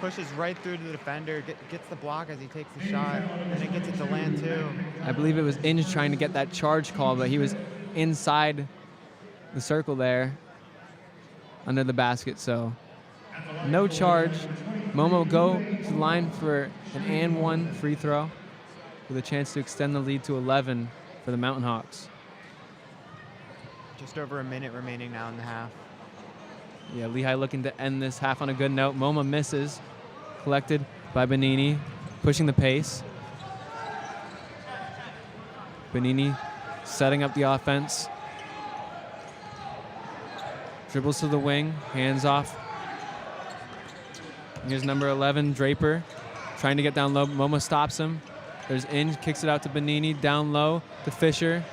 [SPEAKER 2] Pushes right through to the defender, gets the block as he takes the shot, and then gets it to land too.
[SPEAKER 1] I believe it was Inge trying to get that charge call, but he was inside the circle there under the basket, so no charge. Momo go to the line for an and 1 free throw with a chance to extend the lead to 11 for the Mountain Hawks.
[SPEAKER 2] Just over a minute remaining now in the half.
[SPEAKER 1] Yeah, Lehigh looking to end this half on a good note. Moma misses. Collected by Benini, pushing the pace. Benini setting up the offense. Dribbles to the wing, hands off. Here's number 11, Draper, trying to get down low. Moma stops him. There's Inge, kicks it out to Benini, down low to Fisher.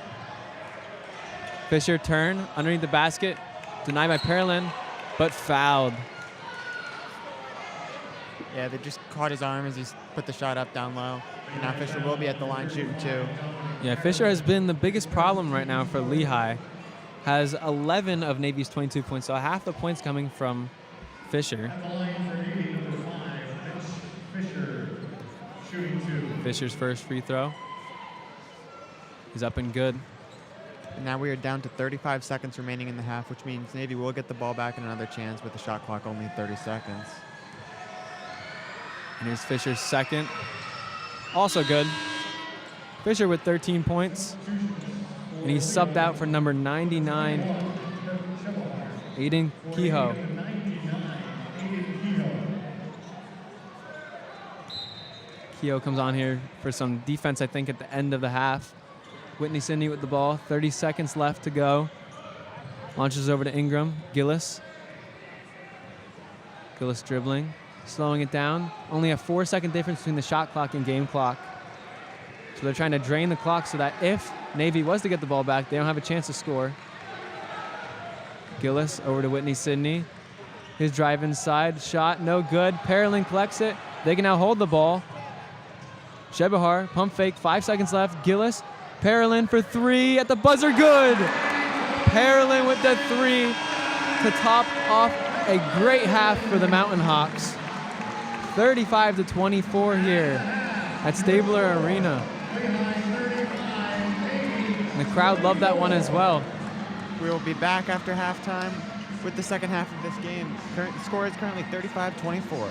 [SPEAKER 1] Fisher turn underneath the basket, denied by Parolin, but fouled.
[SPEAKER 2] Yeah, they just caught his arm as he put the shot up down low. And now Fisher will be at the line shooting 2.
[SPEAKER 1] Yeah, Fisher has been the biggest problem right now for Lehigh. Has 11 of Navy's 22 points, so half the points coming from Fisher. Fisher's first free throw is up and good.
[SPEAKER 2] And now we are down to 35 seconds remaining in the half, which means Navy will get the ball back in another chance with the shot clock only 30 seconds.
[SPEAKER 1] And here's Fisher's second. Also good. Fisher with 13 points. And he's subbed out for number 99, Aiden Kehoe. Kehoe comes on here for some defense, I think, at the end of the half. Whitney Sidney with the ball. 30 seconds left to go. Launches over to Ingram. Gillis. Gillis dribbling. Slowing it down. Only a 4-second difference between the shot clock and game clock. So they're trying to drain the clock so that if Navy was to get the ball back, they don't have a chance to score. Gillis over to Whitney Sidney. His drive inside. Shot, no good. Parolin collects it. They can now hold the ball. Shebahar, pump fake, 5 seconds left. Gillis, Parolin for three at the buzzer, good! Parolin with the three to top off a great half for the Mountain Hawks. 35-24 here at Stabler Arena. And the crowd loved that one as well.
[SPEAKER 2] We will be back after halftime with the second half of this game. Current score is currently 35-24.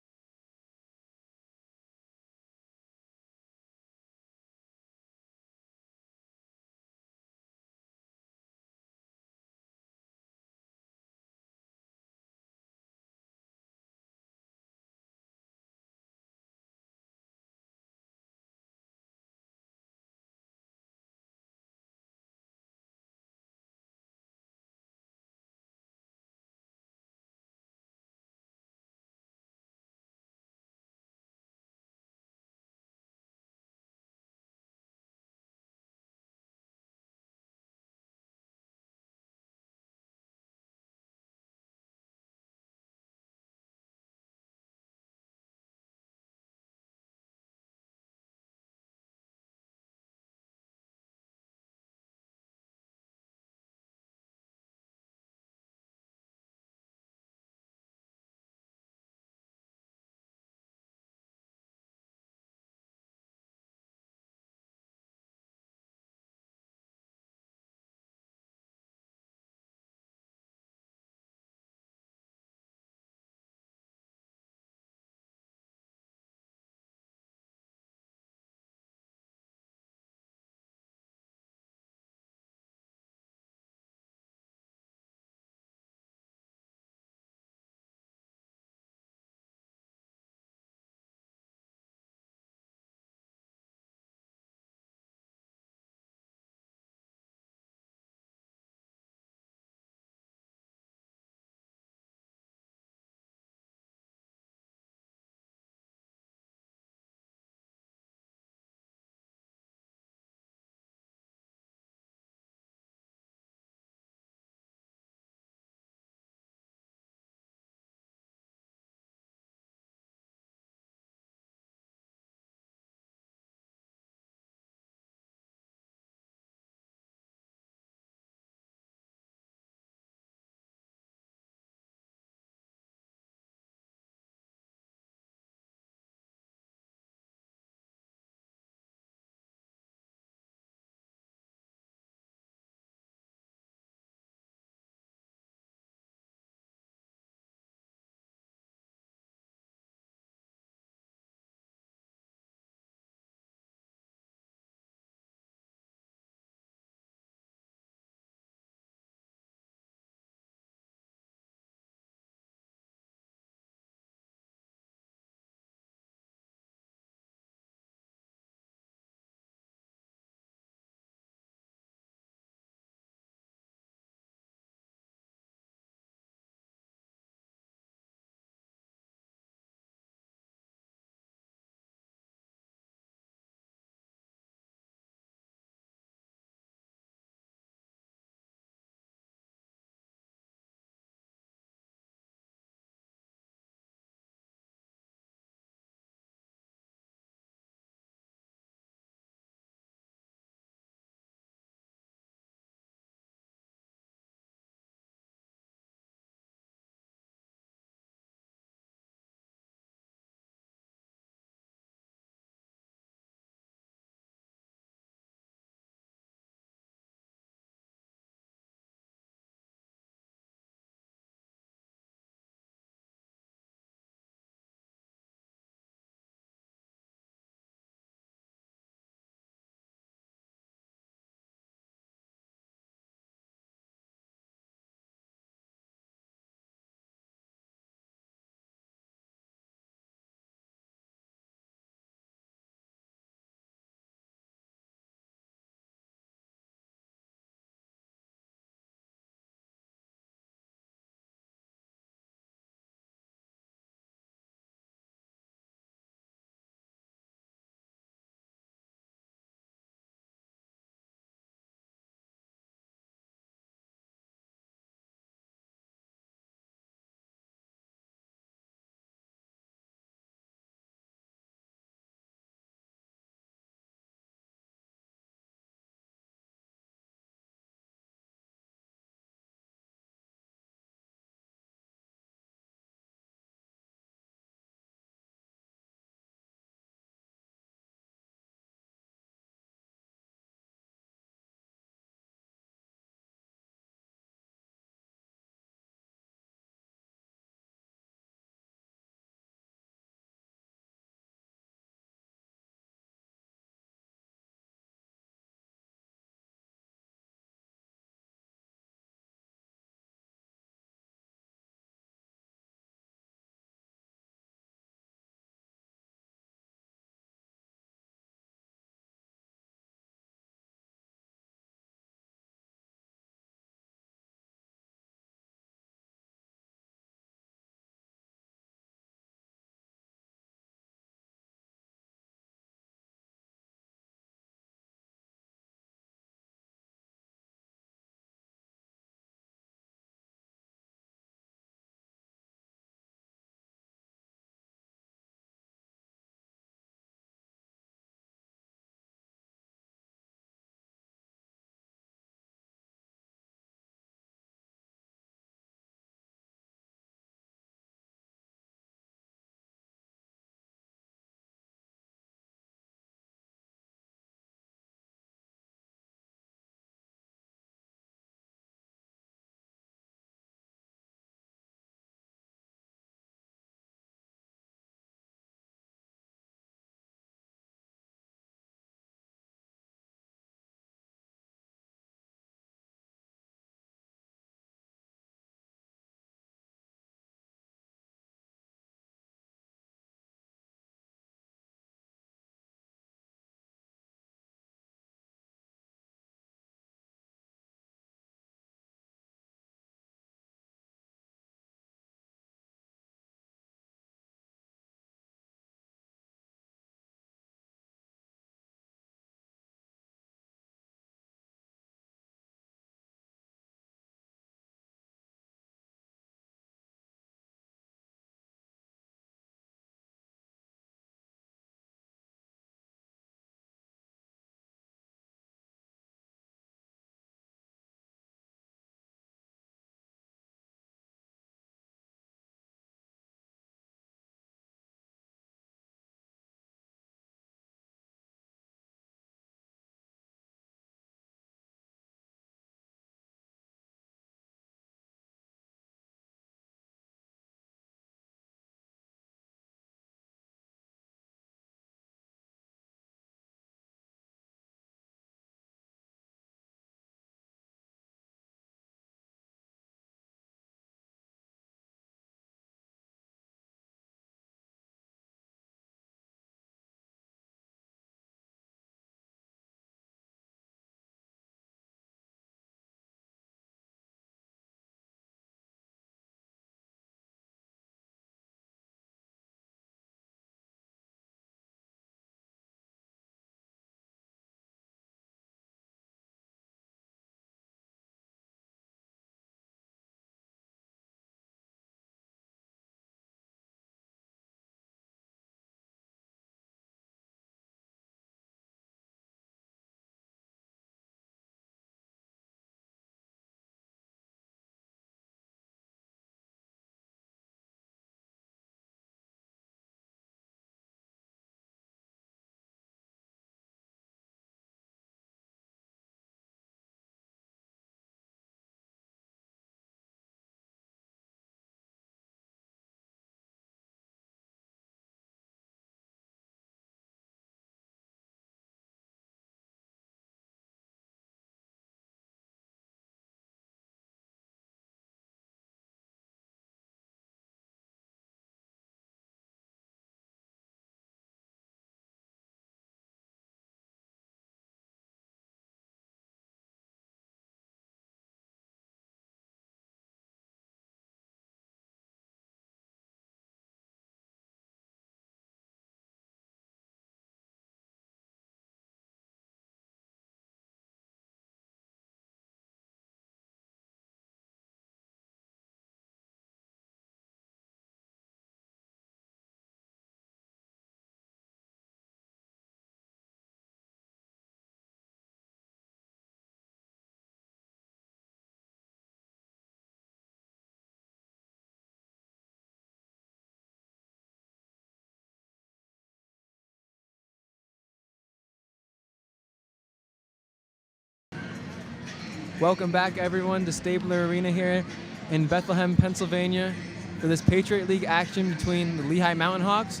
[SPEAKER 1] Welcome back, everyone, to Stabler Arena here in Bethlehem, Pennsylvania, for this Patriot League action between the Lehigh Mountain Hawks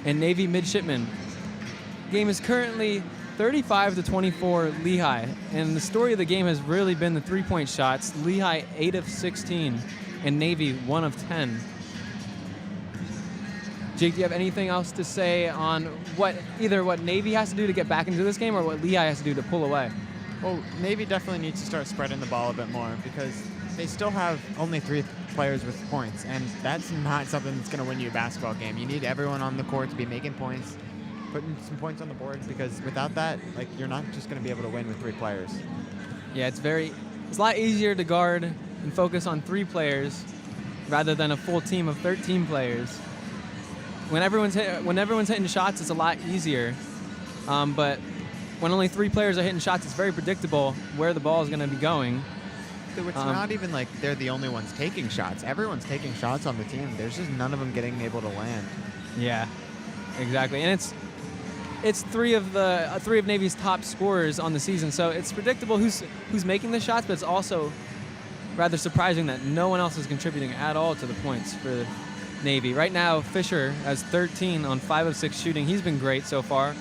[SPEAKER 1] and Navy Midshipmen. Game is currently 35-24 Lehigh, and the story of the game has really been the three-point shots. Lehigh 8 of 16, and Navy 1 of 10. Jake, do you have anything else to say on either what Navy has to do to get back into this game or what Lehigh has to do to pull away?
[SPEAKER 2] Well, Navy definitely needs to start spreading the ball a bit more because they still have only 3 players with points, and that's not something that's going to win you a basketball game. You need everyone on the court to be making points, putting some points on the board, because without that, you're not just going to be able to win with 3 players.
[SPEAKER 1] Yeah, it's a lot easier to guard and focus on 3 players rather than a full team of 13 players. When everyone's hitting shots, it's a lot easier, but when only 3 players are hitting shots, it's very predictable where the ball is going to be going.
[SPEAKER 2] It's not even like they're the only ones taking shots. Everyone's taking shots on the team. There's just none of them getting able to land.
[SPEAKER 1] Yeah, exactly. And it's 3 of Navy's top scorers on the season, so it's predictable who's making the shots, but it's also rather surprising that no one else is contributing at all to the points for Navy. Right now, Fisher has 13 on 5 of 6 shooting. He's been great so far.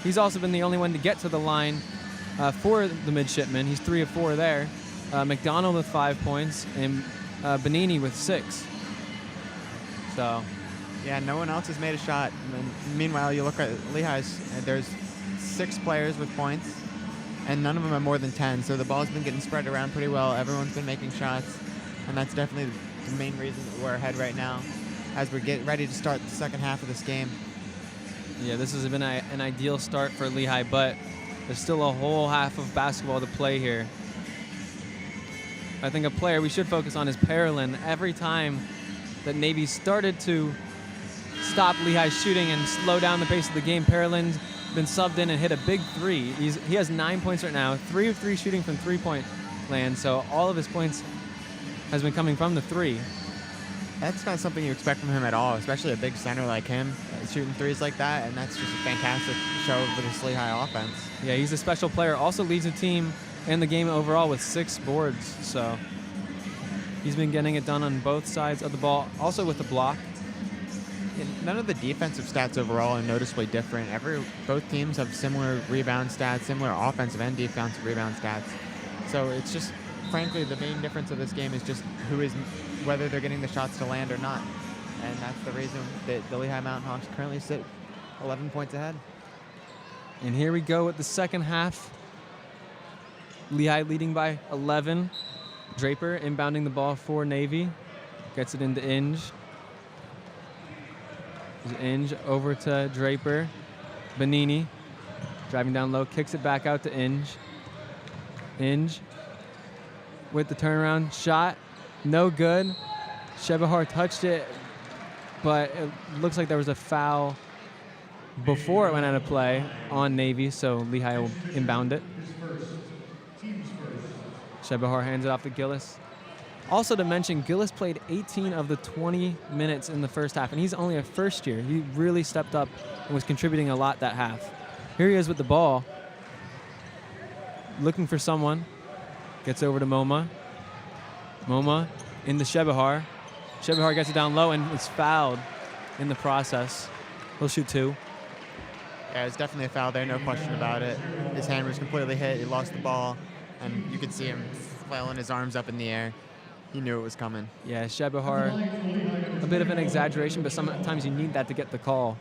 [SPEAKER 1] He's also been the only one to get to the line for the midshipmen. He's 3 of 4 there. McDonald with 5 points and Benini with 6. So,
[SPEAKER 2] yeah, no one else has made a shot. And meanwhile, you look at Lehigh's, there's 6 players with points, and none of them have more than 10. So the ball's been getting spread around pretty well. Everyone's been making shots, and that's definitely the main reason that we're ahead right now as we're getting ready to start the second half of this game.
[SPEAKER 1] Yeah, this has been an ideal start for Lehigh, but there's still a whole half of basketball to play here. I think a player we should focus on is Parolin. Every time that Navy started to stop Lehigh's shooting and slow down the pace of the game, Parolin's been subbed in and hit a big 3. He has 9 points right now, 3 of 3 shooting from 3-point land, so all of his points has been coming from the 3.
[SPEAKER 2] That's not something you expect from him at all, especially a big center like him shooting 3s like that, and that's just a fantastic show for this Lehigh offense.
[SPEAKER 1] Yeah, he's a special player. Also leads the team and the game overall with 6 boards, so he's been getting it done on both sides of the ball, also with the block.
[SPEAKER 2] And none of the defensive stats overall are noticeably different. Both teams have similar rebound stats, similar offensive and defensive rebound stats. So it's just, frankly, the main difference of this game is just whether they're getting the shots to land or not. And that's the reason that the Lehigh Mountain Hawks currently sit 11 points ahead.
[SPEAKER 1] And here we go with the second half. Lehigh leading by 11. Draper inbounding the ball for Navy. Gets it into Inge. Inge over to Draper. Benini driving down low, kicks it back out to Inge. Inge with the turnaround shot. No good. Shebahar touched it, but it looks like there was a foul before it went out of play on Navy, so Lehigh will inbound it. Shebahar hands it off to Gillis. Also to mention, Gillis played 18 of the 20 minutes in the first half, and he's only a first year. He really stepped up and was contributing a lot that half. Here he is with the ball, looking for someone. Gets over to Moma. Moma into Shebahar. Shebahar gets it down low and is fouled in the process. He'll shoot 2.
[SPEAKER 2] Yeah, it's definitely a foul there, no question about it. His hand was completely hit. He lost the ball, and you could see him flailing his arms up in the air. He knew it was coming.
[SPEAKER 1] Yeah, Shebahar, a bit of an exaggeration, but sometimes you need that to get the call.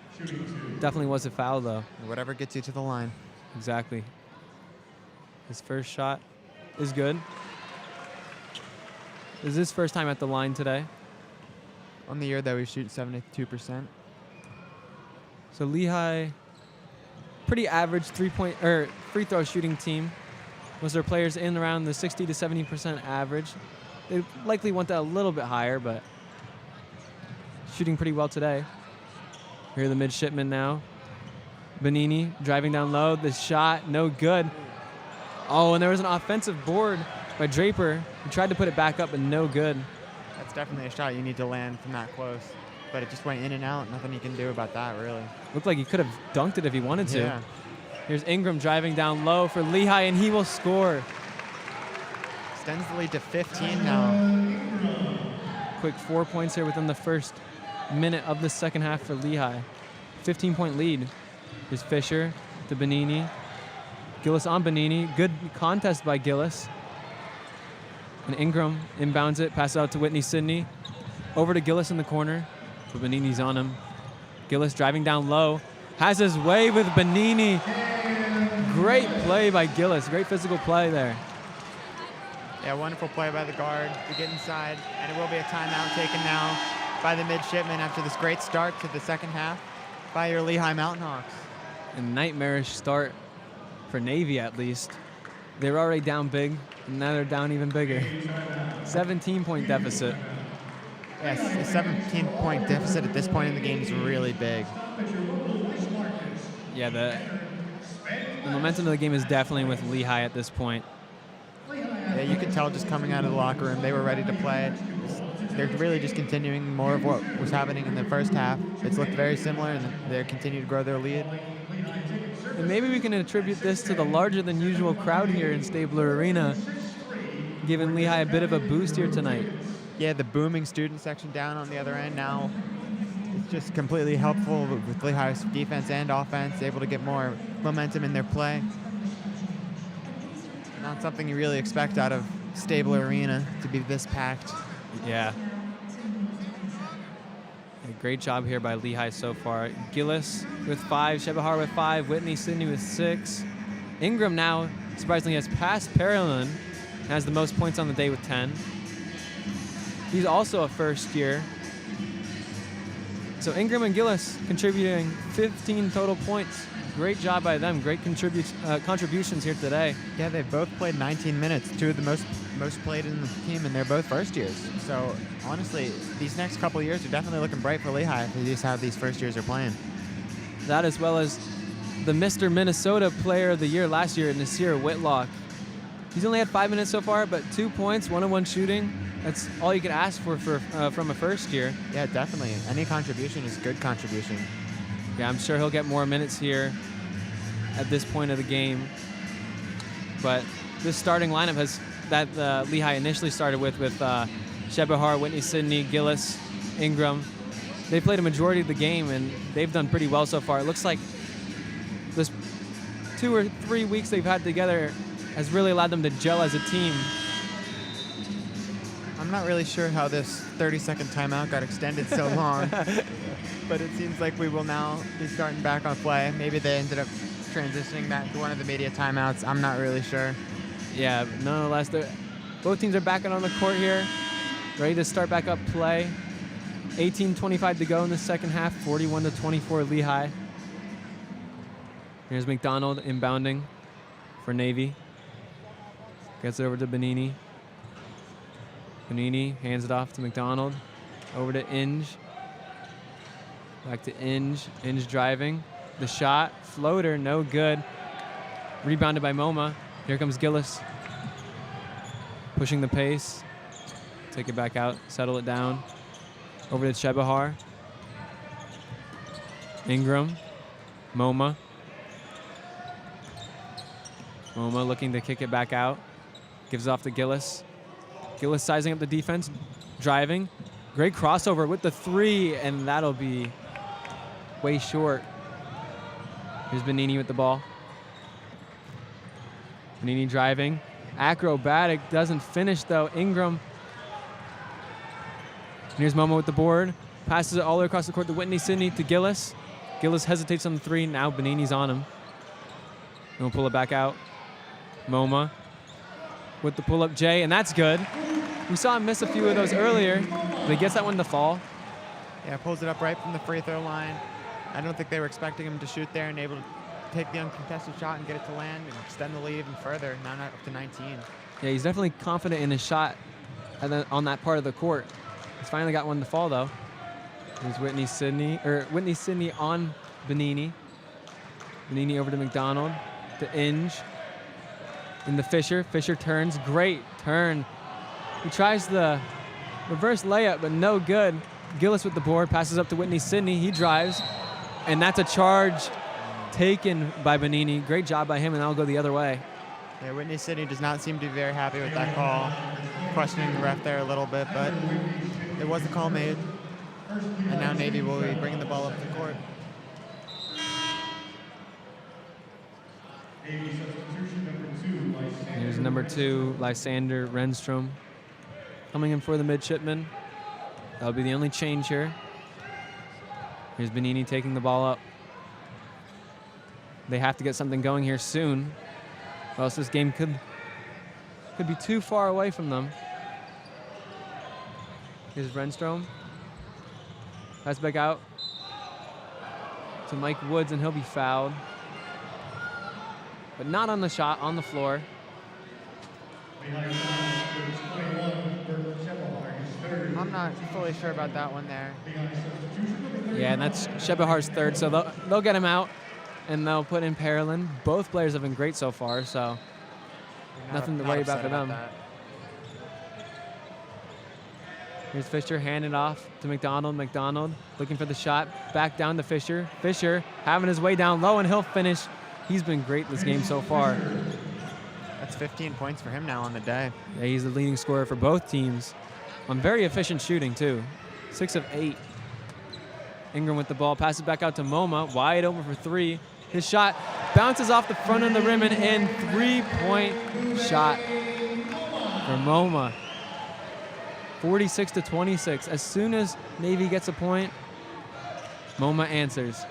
[SPEAKER 1] Definitely was a foul, though.
[SPEAKER 2] Whatever gets you to the line.
[SPEAKER 1] Exactly. His first shot is good. This is his first time at the line today.
[SPEAKER 2] On the year that we shoot 72%.
[SPEAKER 1] So Lehigh, pretty average free throw shooting team. Was their players in around the 60 to 70% average. They likely want that a little bit higher, but shooting pretty well today. Here are the midshipmen now. Benini driving down low. The shot, no good. Oh, and there was an offensive board by Draper. He tried to put it back up, but no good.
[SPEAKER 2] That's definitely a shot you need to land from that close. But it just went in and out. Nothing you can do about that, really.
[SPEAKER 1] Looked like he could have dunked it if he wanted to.
[SPEAKER 2] Yeah.
[SPEAKER 1] Here's Ingram driving down low for Lehigh, and he will score.
[SPEAKER 2] extends the lead to 15 now.
[SPEAKER 1] Quick 4 points here within the first minute of the second half for Lehigh. 15-point lead. Here's Fisher to Benini. Gillis on Benini. Good contest by Gillis. And Ingram inbounds it, passes out to Whitney Sidney. Over to Gillis in the corner, but Benini's on him. Gillis driving down low. Has his way with Benini. Great play by Gillis. Great physical play there.
[SPEAKER 2] Yeah, wonderful play by the guard to get inside. And it will be a timeout taken now by the midshipmen after this great start to the second half by your Lehigh Mountain Hawks.
[SPEAKER 1] A nightmarish start for Navy, at least. They were already down big, and now they're down even bigger. 17-point deficit.
[SPEAKER 2] Yes, a 17-point deficit at this point in the game is really big.
[SPEAKER 1] Yeah, the momentum of the game is definitely with Lehigh at this point.
[SPEAKER 2] Yeah, you could tell just coming out of the locker room, they were ready to play. They're really just continuing more of what was happening in the first half. It's looked very similar, and they continue to grow their lead.
[SPEAKER 1] And maybe we can attribute this to the larger than usual crowd here in Stabler Arena, giving Lehigh a bit of a boost here tonight.
[SPEAKER 2] Yeah, the booming student section down on the other end now. It's just completely helpful with Lehigh's defense and offense, able to get more momentum in their play. Not something you really expect out of Stabler Arena to be this packed.
[SPEAKER 1] Yeah. A great job here by Lehigh so far. Gillis with 5, Shebahar with 5, Whitney Sidney with 6. Ingram now, surprisingly, has passed Parolin, has the most points on the day with 10. He's also a first year. So Ingram and Gillis contributing 15 total points. Great job by them. Great contributions here today.
[SPEAKER 2] Yeah, they've both played 19 minutes, two of the most played in the team, and they're both first years. So honestly, these next couple of years are definitely looking bright for Lehigh if they just how these first years are playing.
[SPEAKER 1] That, as well as the Mr. Minnesota Player of the Year last year, Nasir Whitlock. He's only had 5 minutes so far, but 2 points, 1-on-1 shooting. That's all you can ask for from a first year.
[SPEAKER 2] Yeah, definitely. Any contribution is good contribution.
[SPEAKER 1] Yeah, I'm sure he'll get more minutes here at this point of the game. But this starting lineup that Lehigh initially started with Shebahar, Whitney Sidney, Gillis, Ingram. They played a majority of the game, and they've done pretty well so far. It looks like this 2 or 3 weeks they've had together has really allowed them to gel as a team.
[SPEAKER 2] I'm not really sure how this 30-second timeout got extended so long, but it seems like we will now be starting back on play. Maybe they ended up transitioning that to one of the media timeouts. I'm not really sure.
[SPEAKER 1] Yeah, nonetheless, both teams are back out on the court here, ready to start back up play. 18:25 to go in the second half, 41-24 Lehigh. Here's McDonald inbounding for Navy. Gets it over to Benini. Benini hands it off to McDonald. Over to Inge. Back to Inge. Inge driving. The shot. Floater, no good. Rebounded by MoMA. Here comes Gillis. Pushing the pace. Take it back out. Settle it down. Over to Shebahar. Ingram. MoMA. MoMA looking to kick it back out. Gives off to Gillis. Gillis sizing up the defense. Driving. Great crossover with the 3, and that'll be way short. Here's Benini with the ball. Benini driving. Acrobatic, doesn't finish though. Ingram. And here's MoMA with the board. Passes it all the way across the court to Whitney Sidney to Gillis. Gillis hesitates on the 3. Now Benini's on him. And we'll pull it back out. MoMA with the pull-up J, and that's good. We saw him miss a few of those earlier, but he gets that one to fall.
[SPEAKER 2] Yeah, pulls it up right from the free throw line. I don't think they were expecting him to shoot there, and able to take the uncontested shot and get it to land and extend the lead even further, now up to 19.
[SPEAKER 1] Yeah, he's definitely confident in his shot on that part of the court. He's finally got one to fall, though. Here's Whitney Sidney on Benini. Benini over to McDonald, to Inge. Into Fisher. Fisher turns. Great turn. He tries the reverse layup, but no good. Gillis with the board. Passes up to Whitney Sidney. He drives. And that's a charge taken by Benini. Great job by him, and that'll go the other way.
[SPEAKER 2] Yeah, Whitney City does not seem to be very happy with that call. Questioning the ref there a little bit, but it was the call made. And now Navy will be bringing the ball up the court.
[SPEAKER 1] Here's number 2, Lysander Renstrom, coming in for the midshipman. That'll be the only change here. Here's Benini taking the ball up. They have to get something going here soon, or else this game could be too far away from them. Here's Renstrom. Pass back out to Mike Woods, and he'll be fouled. But not on the shot, on the floor.
[SPEAKER 2] I'm not fully sure about that one there.
[SPEAKER 1] Yeah, and that's Shebahar's third, so they'll get him out, and they'll put in Parolin. Both players have been great so far, so nothing to worry about for them. Here's Fisher, hand it off to McDonald. McDonald looking for the shot. Back down to Fisher. Fisher having his way down low, and he'll finish. He's been great this game so far.
[SPEAKER 2] That's 15 points for him now on the day.
[SPEAKER 1] Yeah, he's the leading scorer for both teams. On very efficient shooting, too. 6 of 8. Ingram with the ball. Passes back out to MoMA. Wide open for 3. His shot bounces off the front of the rim and in. 3-point shot for MoMA. 46-26. As soon as Navy gets a point, MoMA answers.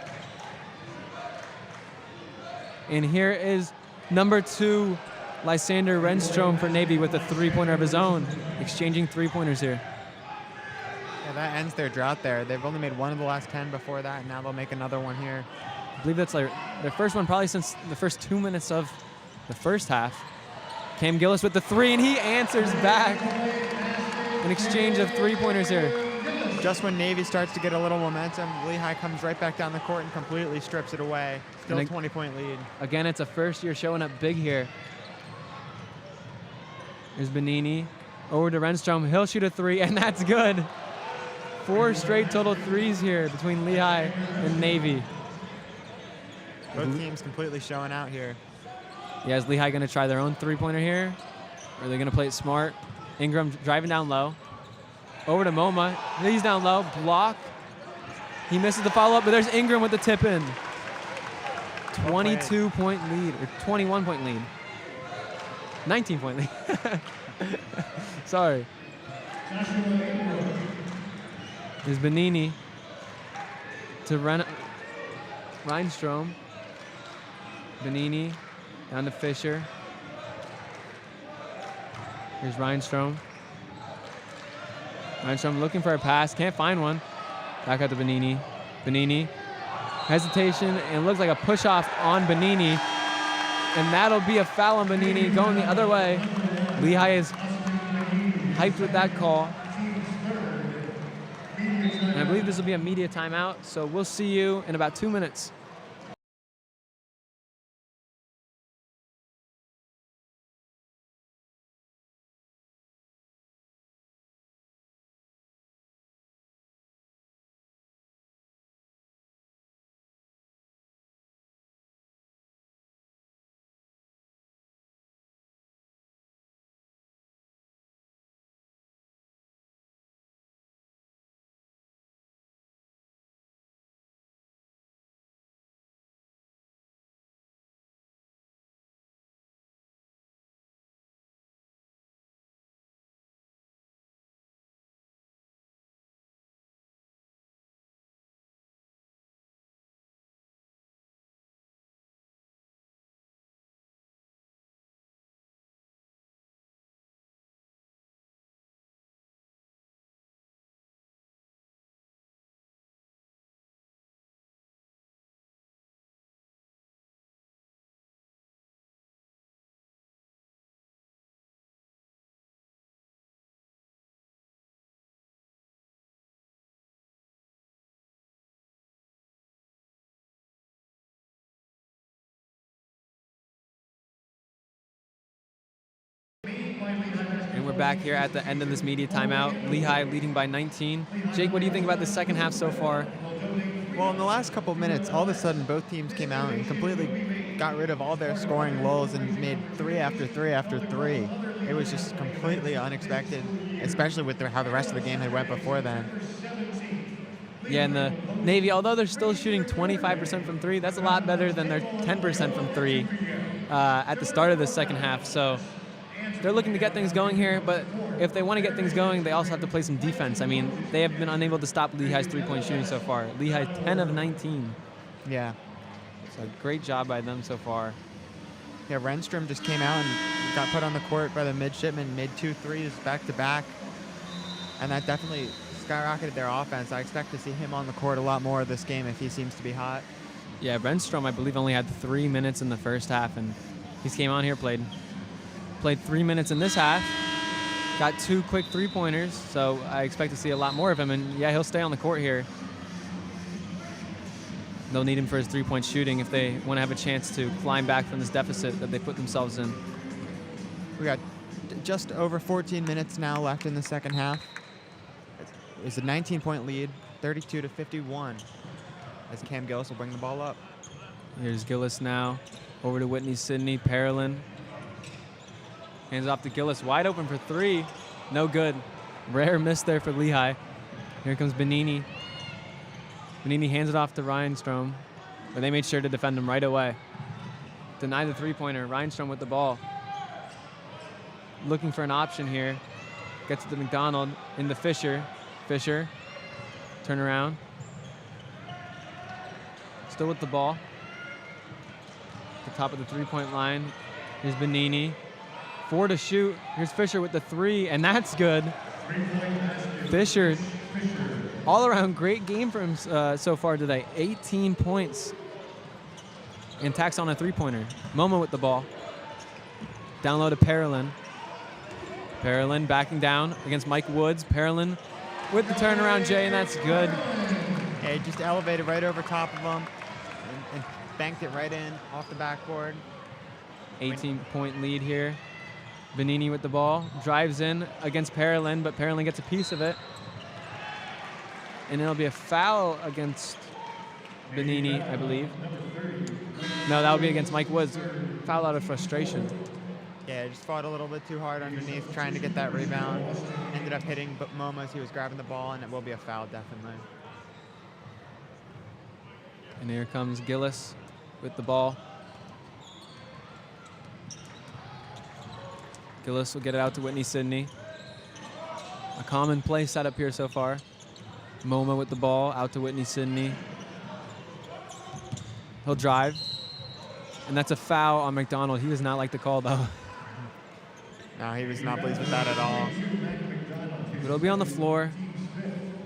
[SPEAKER 1] And here is number 2, Lysander Renstrom for Navy with a 3-pointer of his own, exchanging 3-pointers here.
[SPEAKER 2] Yeah, that ends their drought there. They've only made one of the last 10 before that, and now they'll make another one here.
[SPEAKER 1] I believe that's like their first one probably since the first 2 minutes of the first half. Cam Gillis with the 3, and he answers back. An exchange of 3-pointers here.
[SPEAKER 2] Just when Navy starts to get a little momentum, Lehigh comes right back down the court and completely strips it away. Still a 20-point lead.
[SPEAKER 1] Again, it's a first year showing up big here. Here's Benini. Over to Renstrom. He'll shoot a 3, and that's good. 4 straight total 3s here between Lehigh and Navy.
[SPEAKER 2] Both teams completely showing out here.
[SPEAKER 1] Yeah, is Lehigh going to try their own 3-pointer here? Or are they going to play it smart? Ingram driving down low. Over to MoMA. He's down low. Block. He misses the follow-up, but there's Ingram with the tip-in. 22-point lead, or 21-point lead. 19-point lead. Sorry. Here's Benini to Reinstrom. Benini down to Fisher. Here's Reinstrom. Reinstrom looking for a pass, can't find one. Back out to Benini. Benini, hesitation, and looks like a push-off on Benini. And that'll be a foul on Benini going the other way. Lehigh is hyped with that call. And I believe this will be a media timeout, so we'll see you in about 2 minutes. And we're back here at the end of this media timeout. Lehigh leading by 19. Jake, what do you think about the second half so far?
[SPEAKER 2] Well, in the last couple of minutes, all of a sudden, both teams came out and completely got rid of all their scoring lulls and made 3 after 3 after 3. It was just completely unexpected, especially with how the rest of the game had went before then.
[SPEAKER 1] Yeah, and the Navy, although they're still shooting 25% from 3, that's a lot better than their 10% from 3 at the start of the second half. So they're looking to get things going here, but if they want to get things going, they also have to play some defense. I mean, they have been unable to stop Lehigh's three-point shooting so far. Lehigh 10 of 19.
[SPEAKER 2] Yeah.
[SPEAKER 1] So great job by them so far.
[SPEAKER 2] Yeah, Renstrom just came out and got put on the court by the midshipman, made 2 threes back-to-back, and that definitely skyrocketed their offense. I expect to see him on the court a lot more this game if he seems to be hot.
[SPEAKER 1] Yeah, Renstrom, I believe, only had 3 minutes in the first half, and he came on here, played 3 minutes in this half, got 2 quick three-pointers, so I expect to see a lot more of him, and yeah, he'll stay on the court here. They'll need him for his three-point shooting if they want to have a chance to climb back from this deficit that they put themselves in.
[SPEAKER 2] We got just over 14 minutes now left in the second half. It's a 19-point lead, 32-51, as Cam Gillis will bring the ball up.
[SPEAKER 1] Here's Gillis now, over to Whitney Sidney, Parolin. Hands off to Gillis, wide open for 3. No good. Rare miss there for Lehigh. Here comes Benini. Benini hands it off to Reinstrom, but they made sure to defend him right away. Deny the three-pointer. Reinstrom with the ball. Looking for an option here. Gets it to McDonald into Fisher. Fisher, turn around. Still with the ball. At the top of the three-point line. Here's Benini. 4 to shoot. Here's Fisher with the 3, and that's good. Fisher, all around great game for him so far today. 18 points. And tacks on a three-pointer. Momo with the ball. Down low to Parolin. Parolin backing down against Mike Woods. Parolin with the turnaround, Jay, and that's good.
[SPEAKER 2] Yeah, he just elevated right over top of him and banked it right in off the backboard.
[SPEAKER 1] 18-point lead here. Benini with the ball. Drives in against Parolin, but Parolin gets a piece of it. And it'll be a foul against Benini, I believe. No, that would be against Mike Woods. Foul out of frustration.
[SPEAKER 2] Yeah, just fought a little bit too hard underneath, trying to get that rebound. Ended up hitting Momo as he was grabbing the ball, and it will be a foul, definitely.
[SPEAKER 1] And here comes Gillis with the ball. Gillis will get it out to Whitney Sidney. A common play set up here so far. Momo with the ball, out to Whitney Sidney. He'll drive. And that's a foul on McDonald. He does not like the call, though.
[SPEAKER 2] No, he was not pleased with that at all.
[SPEAKER 1] But it'll be on the floor.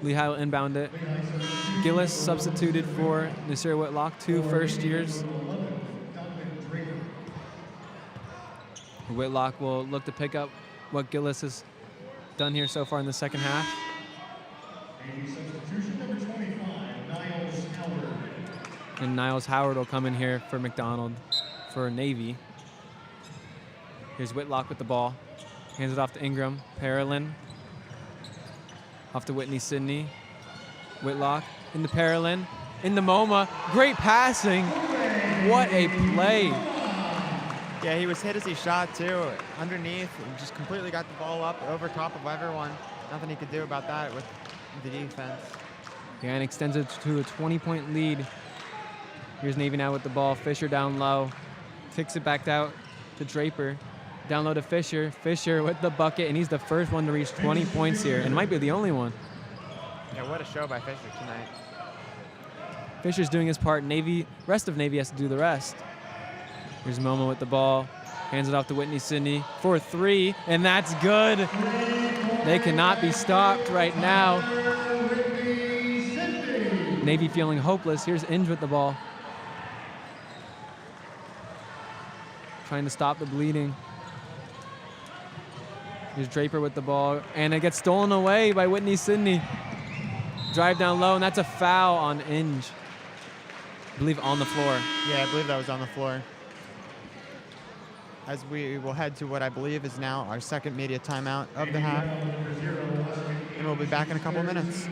[SPEAKER 1] Lehigh will inbound it. Gillis substituted for Nasir Whitlock, 2 first years. Whitlock will look to pick up what Gillis has done here so far in the second half. And Niles Howard will come in here for McDonald for Navy. Here's Whitlock with the ball. Hands it off to Ingram. Parolin. Off to Whitney Sidney. Whitlock into Parolin. Into MoMA. Great passing. What a play.
[SPEAKER 2] Yeah, he was hit as he shot, too. Underneath, and just completely got the ball up over top of everyone. Nothing he could do about that with the defense.
[SPEAKER 1] Yeah, and extends it to a 20-point lead. Here's Navy now with the ball. Fisher down low. Kicks it back out to Draper. Down low to Fisher. Fisher with the bucket, and he's the first one to reach 20 points here, and might be the only one.
[SPEAKER 2] Yeah, what a show by Fisher tonight.
[SPEAKER 1] Fisher's doing his part. Rest of Navy has to do the rest. Here's Momo with the ball. Hands it off to Whitney Sidney for 3, and that's good. They cannot be stopped right now. Navy feeling hopeless. Here's Inge with the ball. Trying to stop the bleeding. Here's Draper with the ball, and it gets stolen away by Whitney Sidney. Drive down low, and that's a foul on Inge. I believe on the floor.
[SPEAKER 2] Yeah, I believe that was on the floor. As we will head to what I believe is now our second media timeout of the half. And we'll be back in a couple minutes.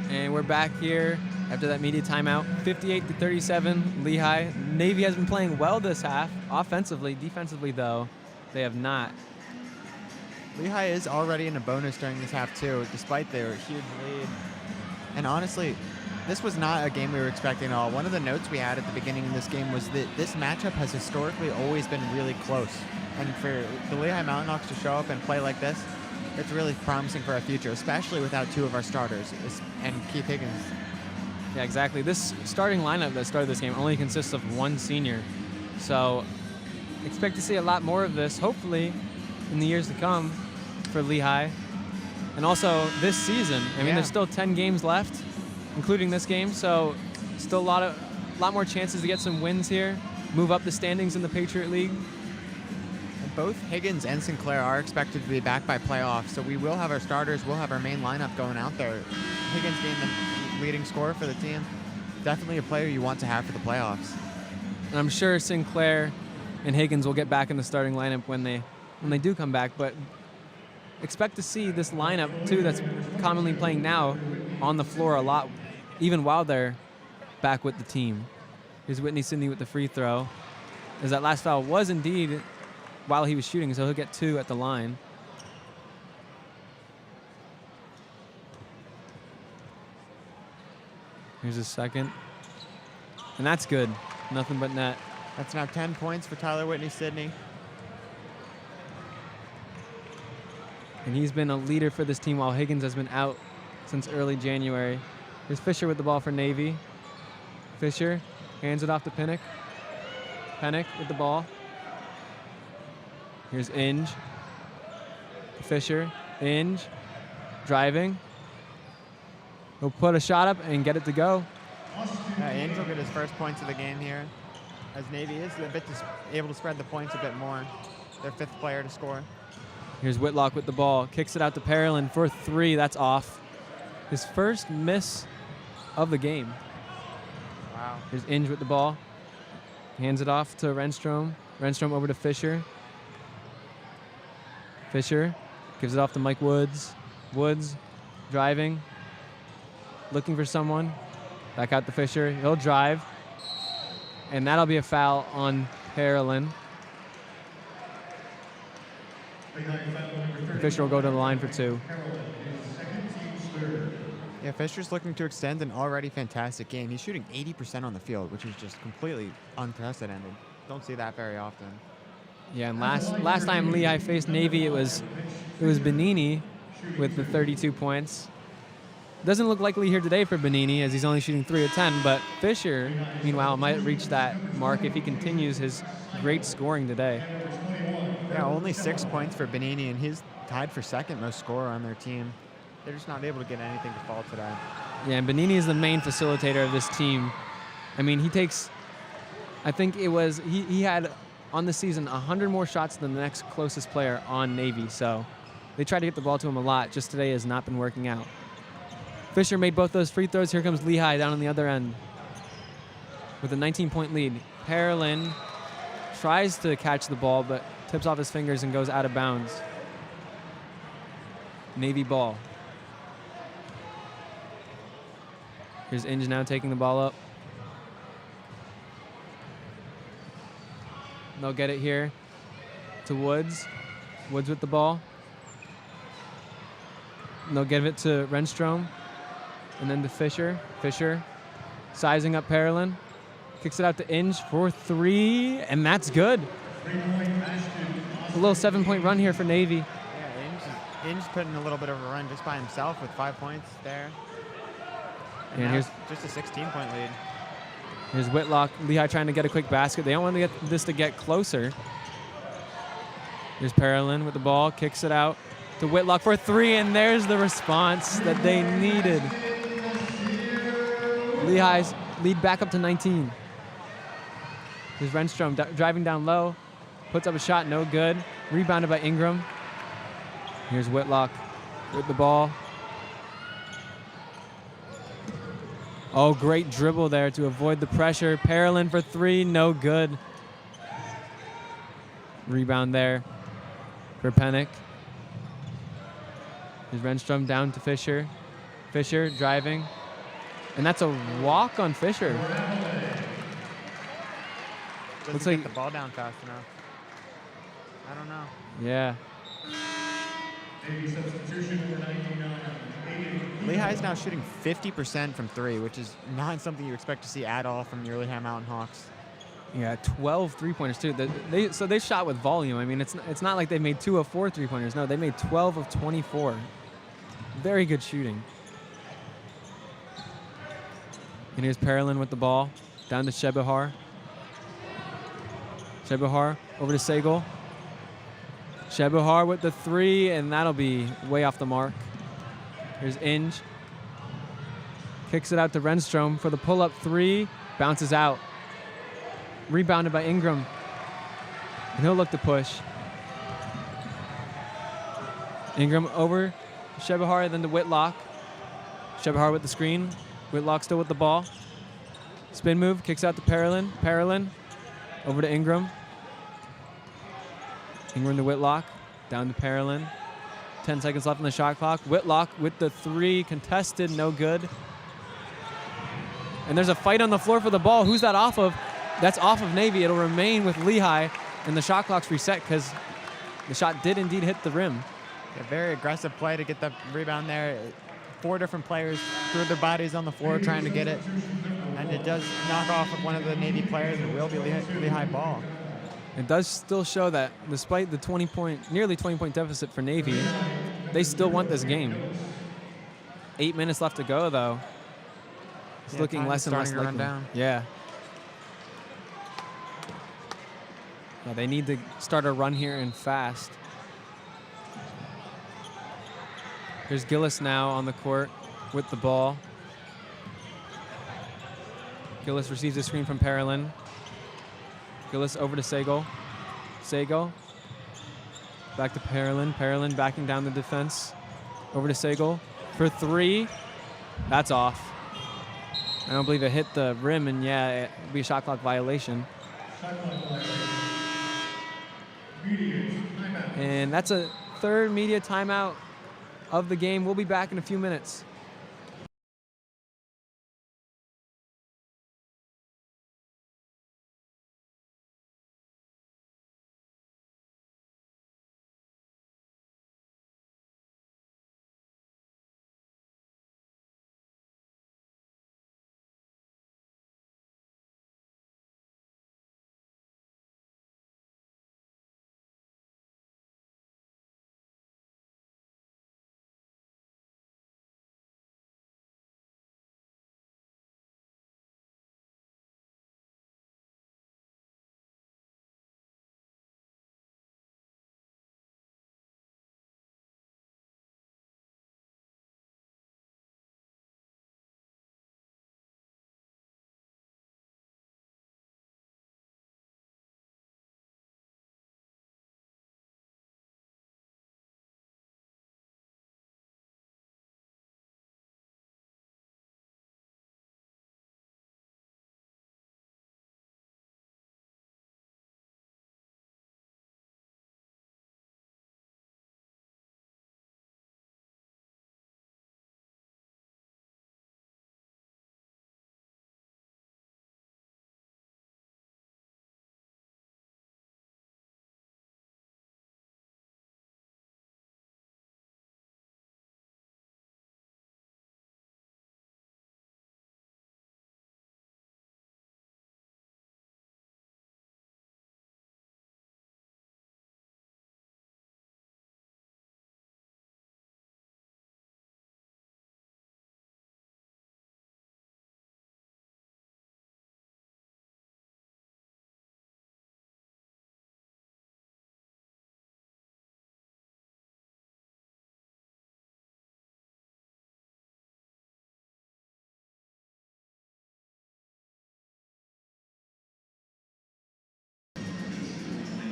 [SPEAKER 1] And we're back here after that media timeout. 58-37, Lehigh. Navy has been playing well this half, offensively. Defensively, though, they have not.
[SPEAKER 2] Lehigh is already in a bonus during this half, too, despite their huge lead. And honestly, this was not a game we were expecting at all. One of the notes we had at the beginning of this game was that this matchup has historically always been really close. And for the Lehigh Mountain Hawks to show up and play like this, it's really promising for our future, especially without two of our starters and Keith Higgins.
[SPEAKER 1] Yeah, exactly. This starting lineup that started this game only consists of one senior. So expect to see a lot more of this, hopefully, in the years to come for Lehigh. And also this season. I mean, there's still 10 games left, including this game. So still a lot more chances to get some wins here, move up the standings in the Patriot League.
[SPEAKER 2] Both Higgins and Sinclair are expected to be back by playoffs, so we will have our starters, we'll have our main lineup going out there. Higgins being the leading scorer for the team, definitely a player you want to have for the playoffs.
[SPEAKER 1] And I'm sure Sinclair and Higgins will get back in the starting lineup when they do come back, but expect to see this lineup, too, that's commonly playing now on the floor a lot, even while they're back with the team. Here's Whitney Sidney with the free throw, as that last foul was indeed while he was shooting, so he'll get 2 at the line. Here's his second. And that's good. Nothing but net.
[SPEAKER 2] That's now 10 points for Tyler Whitney Sidney.
[SPEAKER 1] And he's been a leader for this team while Higgins has been out since early January. Here's Fisher with the ball for Navy. Fisher hands it off to Pinnock. Pinnock with the ball. Here's Inge. Fisher. Inge. Driving. He'll put a shot up and get it to go.
[SPEAKER 2] Yeah, Inge will get his first points of the game here, as Navy is able to spread the points a bit more. Their 5th player to score.
[SPEAKER 1] Here's Whitlock with the ball. Kicks it out to Parolin for 3. That's off. His first miss of the game.
[SPEAKER 2] Wow.
[SPEAKER 1] Here's Inge with the ball. Hands it off to Renstrom. Renstrom over to Fisher. Fisher gives it off to Mike Woods. Woods driving. Looking for someone. Back out to Fisher. He'll drive. And that'll be a foul on Parolin. Fisher will go to the line for 2.
[SPEAKER 2] Yeah, Fisher's looking to extend an already fantastic game. He's shooting 80% on the field, which is just completely unprecedented. Don't see that very often.
[SPEAKER 1] Yeah, and last time Lehigh faced Navy, it was Benini with the 32 points. Doesn't look likely here today for Benini, as he's only shooting 3 of 10, but Fisher, meanwhile, might reach that mark if he continues his great scoring today.
[SPEAKER 2] Yeah, only 6 points for Benini, and he's tied for 2nd most scorer on their team. They're just not able to get anything to fall today.
[SPEAKER 1] Yeah, and Benini is the main facilitator of this team. I mean, he takes, I think it was, he had on the season 100 more shots than the next closest player on Navy, so they try to get the ball to him a lot. Just today has not been working out. Fisher made both those free throws. Here comes Lehigh down on the other end with a 19-point lead. Parolin tries to catch the ball, but tips off his fingers and goes out of bounds. Navy ball. Here's Inge now taking the ball up. They'll get it here to Woods. Woods with the ball. And they'll give it to Renstrom. And then to Fisher. Fisher sizing up Parolin. Kicks it out to Inge for 3, and that's good. A little 7-point run here for Navy.
[SPEAKER 2] Yeah, Inge putting a little bit of a run just by himself with 5 points there.
[SPEAKER 1] And here's
[SPEAKER 2] just a 16-point lead.
[SPEAKER 1] Here's Whitlock. Lehigh trying to get a quick basket. They don't want to get this to get closer. Here's Parolin with the ball. Kicks it out to Whitlock for 3, and there's the response that they needed. Lehigh's lead back up to 19. Here's Renstrom driving down low. Puts up a shot, no good. Rebounded by Ingram. Here's Whitlock with the ball. Oh, great dribble there to avoid the pressure. Parolin for 3, no good. Rebound there for Pennick. Here's Renstrom down to Fisher. Fisher driving. And that's a walk on Fisher.
[SPEAKER 2] Doesn't
[SPEAKER 1] Looks
[SPEAKER 2] get
[SPEAKER 1] like-
[SPEAKER 2] the ball down fast enough. I don't know.
[SPEAKER 1] Yeah.
[SPEAKER 3] Navy substitution for 99.
[SPEAKER 2] Lehigh's now shooting 50% from 3, which is not something you expect to see at all from your Lehigh Mountain Hawks.
[SPEAKER 1] Yeah, 12 three-pointers too. So they shot with volume. I mean, it's not like they made 2 of 4 three-pointers. No, they made 12 of 24. Very good shooting. And here's Parolin with the ball. Down to Shebehar. Shebehar over to Segal. Shebehar with the 3, and that'll be way off the mark. Here's Inge. Kicks it out to Renstrom for the pull-up 3. Bounces out. Rebounded by Ingram. And he'll look to push. Ingram over Shebehar, then to Whitlock. Shebehar with the screen. Whitlock still with the ball. Spin move, kicks out to Parolin. Parolin over to Ingram. Ingram to Whitlock. Down to Parolin. 10 seconds left on the shot clock. Whitlock with the 3, contested, no good. And there's a fight on the floor for the ball. Who's that off of? That's off of Navy. It'll remain with Lehigh, and the shot clock's reset because the shot did indeed hit the rim.
[SPEAKER 2] A very aggressive play to get the rebound there. 4 different players threw their bodies on the floor trying to get it. And it does knock off of one of the Navy players. It will be Lehigh ball.
[SPEAKER 1] It does still show that despite the nearly 20-point deficit for Navy, they still want this game. 8 minutes left to go, though. It's looking less and less likely. Yeah. Yeah, they need to start a run here and fast. Here's Gillis now on the court with the ball. Gillis receives a screen from Parolin. Gillis over to Segal. Segal. Back to Parolin. Parolin backing down the defense. Over to Segal for 3. That's off. I don't believe it hit the rim, and yeah, it'll be a shot clock violation. And that's a 3rd media timeout of the game. We'll be back in a few minutes.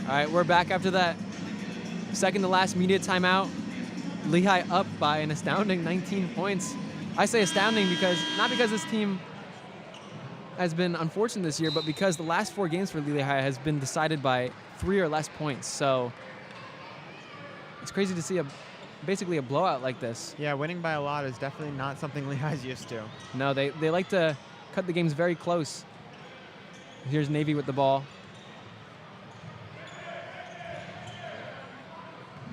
[SPEAKER 1] All right, we're back after that second to last media timeout. Lehigh up by an astounding 19 points. I say astounding because, not because this team has been unfortunate this year, but because the last 4 games for Lehigh has been decided by 3 or less points. So it's crazy to see a basically a blowout like this.
[SPEAKER 2] Yeah, winning by a lot is definitely not something Lehigh's used to.
[SPEAKER 1] No, they like to cut the games very close. Here's Navy with the ball.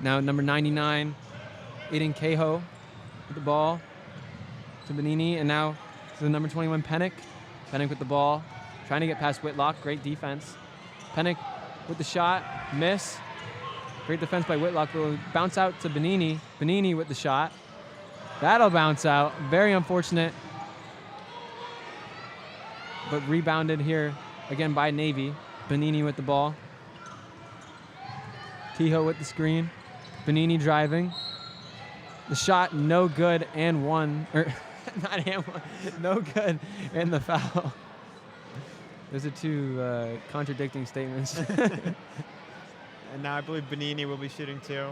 [SPEAKER 1] Now number 99, Aiden Cahill with the ball to Benini, and now to the number 21, Pennick. Pennick with the ball, trying to get past Whitlock. Great defense. Pennick with the shot, miss. Great defense by Whitlock. Will bounce out to Benini. Benini with the shot. That'll bounce out. Very unfortunate. But rebounded here again by Navy. Benini with the ball. Kehoe with the screen. Benini driving. The shot no good and one. Or not and one. No good and the foul. Those are two contradicting statements.
[SPEAKER 2] And now I believe Benini will be shooting too.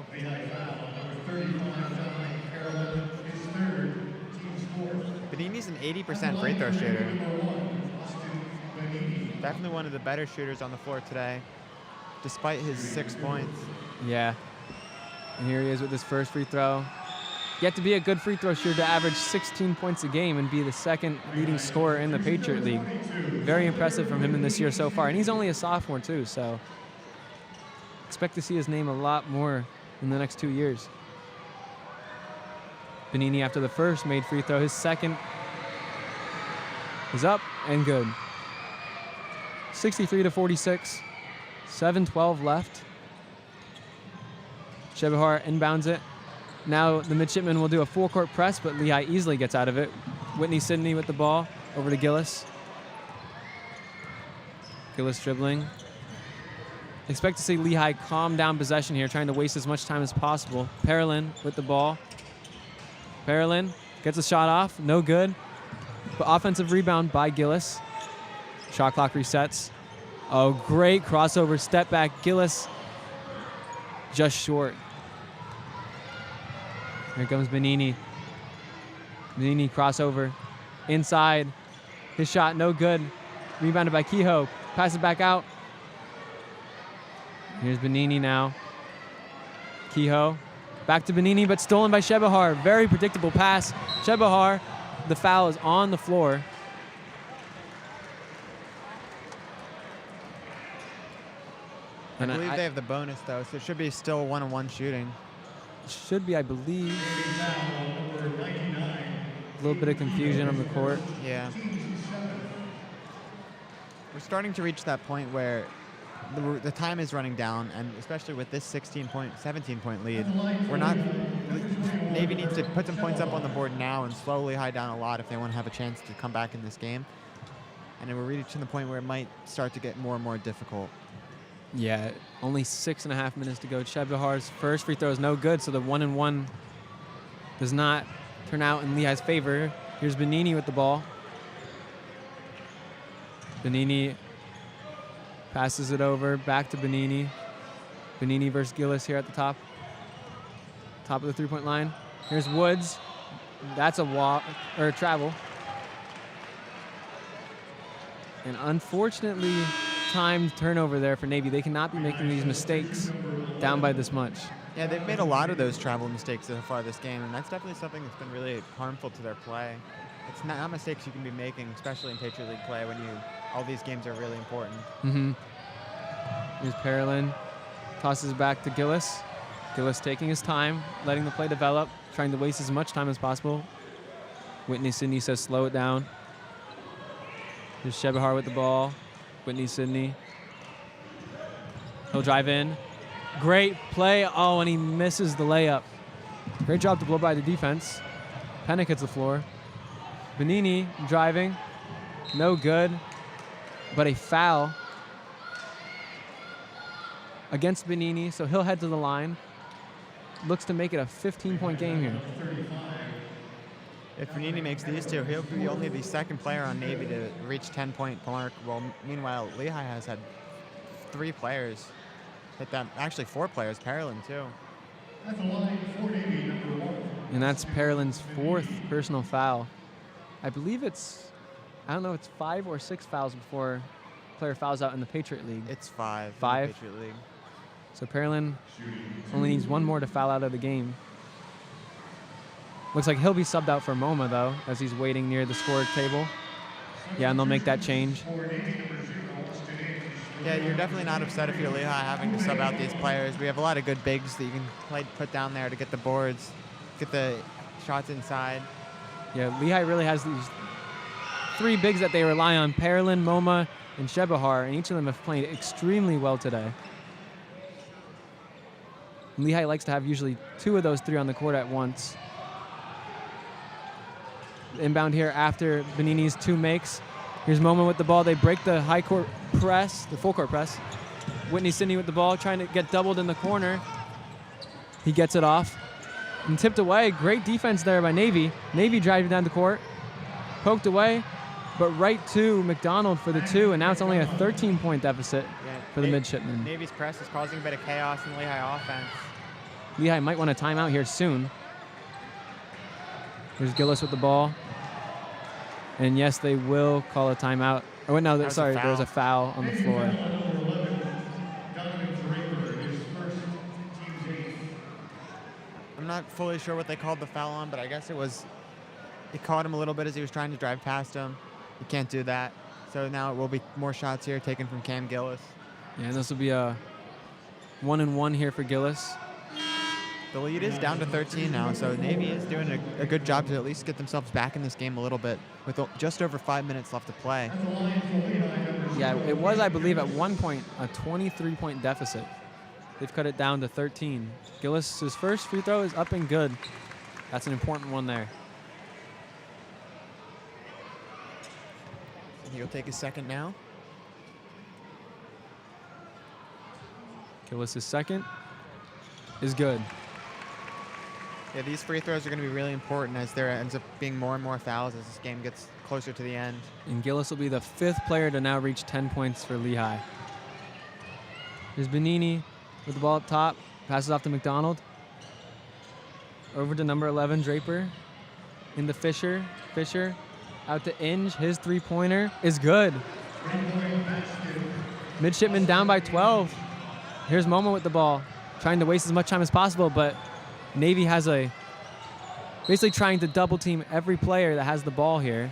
[SPEAKER 2] Benini's an 80% free throw shooter. Definitely one of the better shooters on the floor today, despite his 6 points.
[SPEAKER 1] Yeah. And here he is with his first free throw. Yet to be a good free throw shooter to average 16 points a game and be the second leading scorer in the Patriot League. Very impressive from him in this year so far. And he's only a sophomore too, so expect to see his name a lot more in the next 2 years. Benini after the first made free throw. His second is up and good. 63-46. 7:12 left. Shebehar inbounds it. Now the midshipmen will do a full court press, but Lehigh easily gets out of it. Whitney Sidney with the ball over to Gillis. Gillis dribbling. Expect to see Lehigh calm down possession here, trying to waste as much time as possible. Parolin with the ball. Parolin gets a shot off, no good. But offensive rebound by Gillis. Shot clock resets. Oh, great crossover, step back. Gillis just short. Here comes Benini. Benini crossover. Inside. His shot no good. Rebounded by Kehoe. Pass it back out. Here's Benini now. Kehoe. Back to Benini, but stolen by Shebehar. Very predictable pass. Shebehar, the foul is on the floor.
[SPEAKER 2] I believe they have the bonus, though, so it should be still one-on-one shooting.
[SPEAKER 1] Should be, I believe. A little bit of confusion on the court.
[SPEAKER 2] Yeah. We're starting to reach that point where the time is running down, and especially with this 17-point lead, we're not. Navy needs to put some points up on the board now and slow Lehigh down a lot if they want to have a chance to come back in this game. And then we're reaching the point where it might start to get more and more difficult.
[SPEAKER 1] Yeah, only 6.5 minutes to go. Shebehar's first free throw is no good, so the 1-and-1 does not turn out in Lehigh's favor. Here's Benini with the ball. Benini passes it over, back to Benini. Benini versus Gillis here at the top. Top of the three-point line. Here's Woods. That's a walk, or a travel. And unfortunately, timed turnover there for Navy. They cannot be making these mistakes down by this much.
[SPEAKER 2] Yeah, they've made a lot of those travel mistakes so far this game, and that's definitely something that's been really harmful to their play. It's not mistakes you can be making, especially in Patriot League play when all these games are really important.
[SPEAKER 1] Mm-hmm. Here's Parolin. Tosses it back to Gillis. Gillis taking his time, letting the play develop, trying to waste as much time as possible. Whitney Sidney says slow it down. Here's Shebehar with the ball. Whitney Sidney. He'll drive in. Great play. Oh, and he misses the layup. Great job to blow by the defense. Pennick hits the floor. Benini driving. No good. But a foul against Benini, so he'll head to the line. Looks to make it a 15-point game here.
[SPEAKER 2] If Benini makes these two, he'll be only the second player on Navy to reach 10-point mark. Well, meanwhile, Lehigh has had 3 players hit that. Actually, 4 players. Parolin too.
[SPEAKER 1] And that's Parolin's 4th personal foul. I believe it's, I don't know, it's 5 or 6 fouls before a player fouls out in the Patriot League.
[SPEAKER 2] It's 5.
[SPEAKER 1] 5?
[SPEAKER 2] In the Patriot League.
[SPEAKER 1] So Parolin only needs 1 more to foul out of the game. Looks like he'll be subbed out for MoMA, though, as he's waiting near the score table. Yeah, and they'll make that change.
[SPEAKER 2] Yeah, you're definitely not upset if you're Lehigh having to sub out these players. We have a lot of good bigs that you can put down there to get the boards, get the shots inside.
[SPEAKER 1] Yeah, Lehigh really has these 3 bigs that they rely on, Parolin, MoMA, and Shebahar, and each of them have played extremely well today. And Lehigh likes to have usually 2 of those 3 on the court at once. Inbound here after Benini's 2 makes. Here's MoMA with the ball. They break the high court press, the full court press. Whitney Sidney with the ball, trying to get doubled in the corner. He gets it off and tipped away. Great defense there by Navy. Navy driving down the court, poked away, but right to McDonald for the 2, and now it's only a 13-point deficit for the midshipmen.
[SPEAKER 2] Navy's press is causing a bit of chaos in the Lehigh offense.
[SPEAKER 1] Lehigh might want a timeout here soon. There's Gillis with the ball. And yes, they will call a timeout. Oh, wait, no, sorry, there was a foul on the floor.
[SPEAKER 2] I'm not fully sure what they called the foul on, but I guess it caught him a little bit as he was trying to drive past him. You can't do that. So now it will be more shots here taken from Cam Gillis.
[SPEAKER 1] Yeah, and this will be a 1-and-1 here for Gillis.
[SPEAKER 2] The lead is down to 13 now, so Navy is doing a good job to at least get themselves back in this game a little bit with just over 5 minutes left to play.
[SPEAKER 1] Yeah, it was, I believe, at one point a 23-point deficit. They've cut it down to 13. Gillis' first free throw is up and good. That's an important one there.
[SPEAKER 2] He'll take his second now.
[SPEAKER 1] Gillis' second is good.
[SPEAKER 2] Yeah, these free throws are going to be really important as there ends up being more and more fouls as this game gets closer to the end.
[SPEAKER 1] And Gillis will be the 5th player to now reach 10 points for Lehigh. Here's Benini with the ball up top. Passes off to McDonald. Over to number 11, Draper. Into Fisher. Fisher out to Inge. His 3-pointer is good. Midshipman down by 12. Here's MoMA with the ball. Trying to waste as much time as possible, but Navy has basically trying to double team every player that has the ball here. And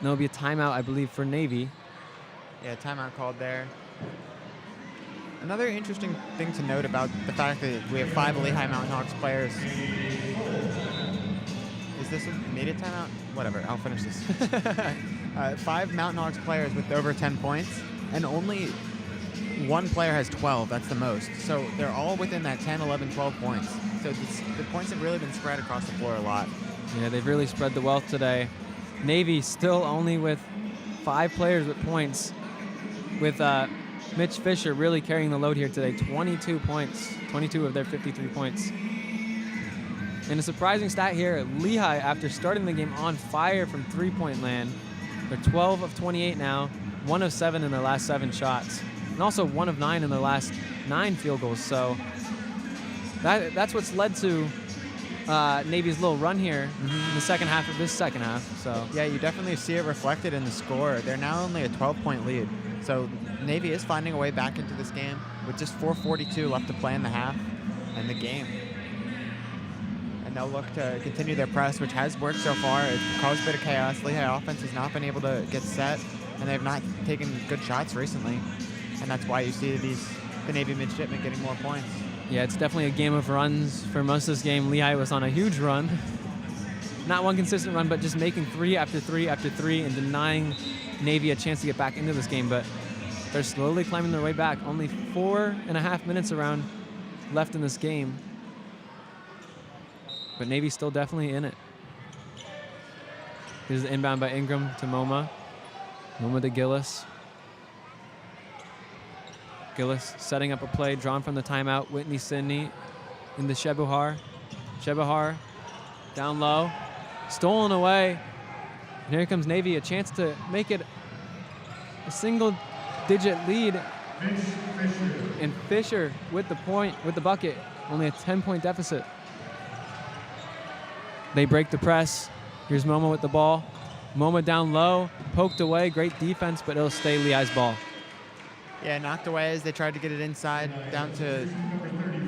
[SPEAKER 1] there'll be a timeout, I believe, for Navy.
[SPEAKER 2] Yeah, timeout called there. Another interesting thing to note about the fact that we have 5 Lehigh Mountain Hawks players. Is this an immediate timeout? Whatever, I'll finish this. 5 Mountain Hawks players with over 10 points, and only 1 player has 12. That's the most. So they're all within that 10, 11, 12 points. So the points have really been spread across the floor a lot.
[SPEAKER 1] Yeah, they've really spread the wealth today. Navy still only with 5 players with points, with Mitch Fisher really carrying the load here today. 22 points, 22 of their 53 points. And a surprising stat here, Lehigh, after starting the game on fire from 3-point land, they're 12 of 28 now, 1 of 7 in their last 7 shots, and also 1 of 9 in their last 9 field goals. So that's what's led to Navy's little run here in the second half of this second half. So
[SPEAKER 2] yeah, you definitely see it reflected in the score. They're now only a 12-point lead. So Navy is finding a way back into this game with just 4:42 left to play in the half and the game. And they'll look to continue their press, which has worked so far. It's caused a bit of chaos. Lehigh offense has not been able to get set, and they've not taken good shots recently. And that's why you see the Navy midshipmen getting more points.
[SPEAKER 1] Yeah, it's definitely a game of runs. For most of this game, Lehigh was on a huge run. Not one consistent run, but just making 3 after 3 after 3 and denying Navy a chance to get back into this game. But they're slowly climbing their way back. Only 4.5 minutes around left in this game. But Navy's still definitely in it. Here's the inbound by Ingram to MoMA. MoMA to Gillis. Gillis setting up a play, drawn from the timeout. Whitney Sidney into Shebahar. Shebahar down low, stolen away. And here comes Navy, a chance to make it a single-digit lead. And Fisher with the bucket, only a 10-point deficit. They break the press. Here's MoMA with the ball. MoMA down low, poked away, great defense, but it'll stay Lehigh's ball.
[SPEAKER 2] Yeah, knocked away as they tried to get it inside, down to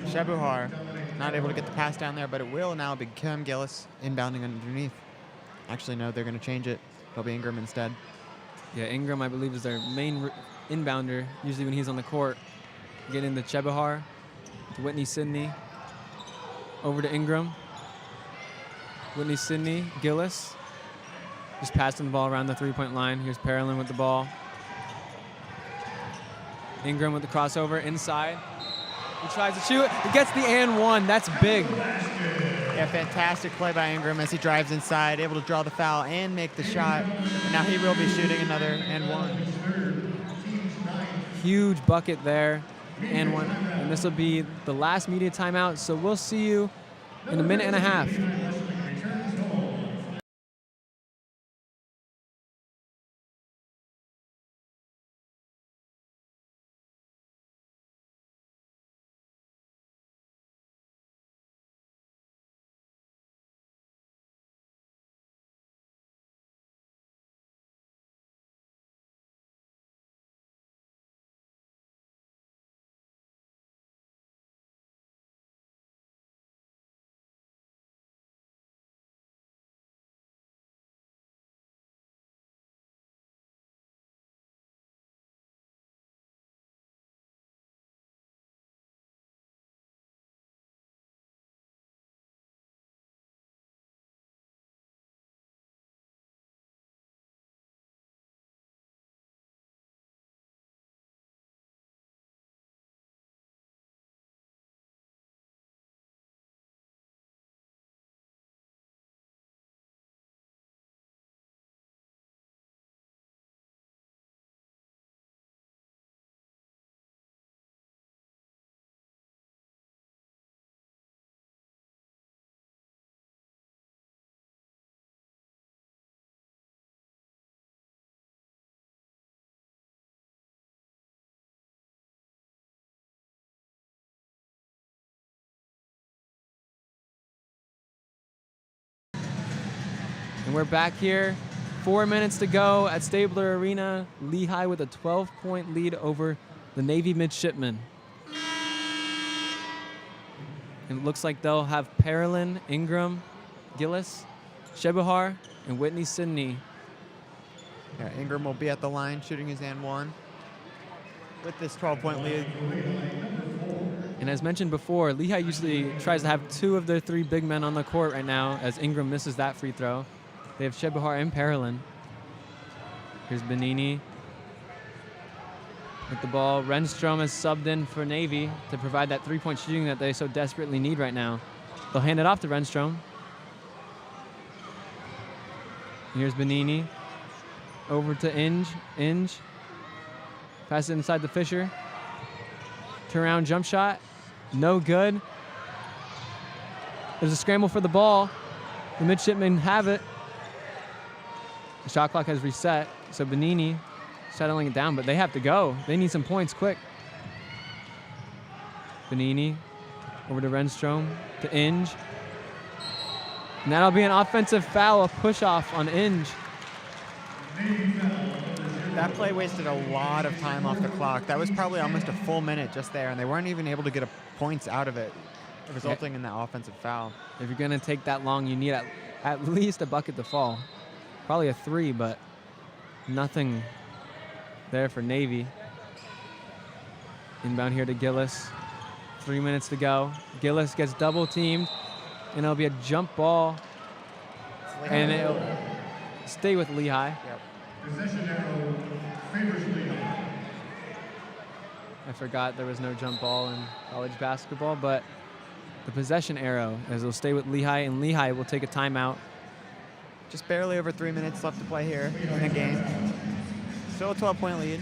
[SPEAKER 2] Shebahar. Not able to get the pass down there, but it will now be Cam Gillis inbounding underneath. Actually, no, they're going to change it. It'll be Ingram instead.
[SPEAKER 1] Yeah, Ingram, I believe, is their main inbounder, usually when he's on the court. Getting the Chebahar to Whitney Sidney. Over to Ingram. Whitney Sidney, Gillis. Just passing the ball around the three-point line. Here's Parolin with the ball. Ingram with the crossover inside. He tries to shoot. He gets the and one. That's big.
[SPEAKER 2] Yeah, fantastic play by Ingram as he drives inside, able to draw the foul and make the shot. And now he will be shooting another and one.
[SPEAKER 1] Huge bucket there. And one. And this will be the last media timeout. So we'll see you in a minute and a half. And we're back here. 4 minutes to go at Stabler Arena. Lehigh with a 12-point lead over the Navy midshipmen. And it looks like they'll have Parolin, Ingram, Gillis, Chebahar, and Whitney Sidney.
[SPEAKER 2] Yeah, Ingram will be at the line shooting his and one with this 12-point lead.
[SPEAKER 1] And as mentioned before, Lehigh usually tries to have 2 of their 3 big men on the court right now as Ingram misses that free throw. They have Chebahar and Parolin. Here's Benini with the ball. Renstrom is subbed in for Navy to provide that three-point shooting that they so desperately need right now. They'll hand it off to Renstrom. Here's Benini. Over to Inge. Pass it inside to Fisher. Turnaround jump shot. No good. There's a scramble for the ball. The midshipmen have it. The shot clock has reset, so Benini settling it down, but they have to go. They need some points quick. Benini over to Renstrom, to Inge. And that'll be an offensive foul, a push-off on Inge.
[SPEAKER 2] That play wasted a lot of time off the clock. That was probably almost a full minute just there, and they weren't even able to get points out of it, resulting in that offensive foul.
[SPEAKER 1] If you're going to take that long, you need at least a bucket to fall. Probably a 3, but nothing there for Navy. Inbound here to Gillis. 3 minutes to go. Gillis gets double teamed, and it'll be a jump ball, and it'll stay with Lehigh.
[SPEAKER 2] Yep.
[SPEAKER 3] Possession arrow favors Lehigh.
[SPEAKER 1] I forgot there was no jump ball in college basketball, but the possession arrow, as it'll stay with Lehigh, and Lehigh will take a timeout.
[SPEAKER 2] Just barely over 3 minutes left to play here in the game. Still a 12-point lead.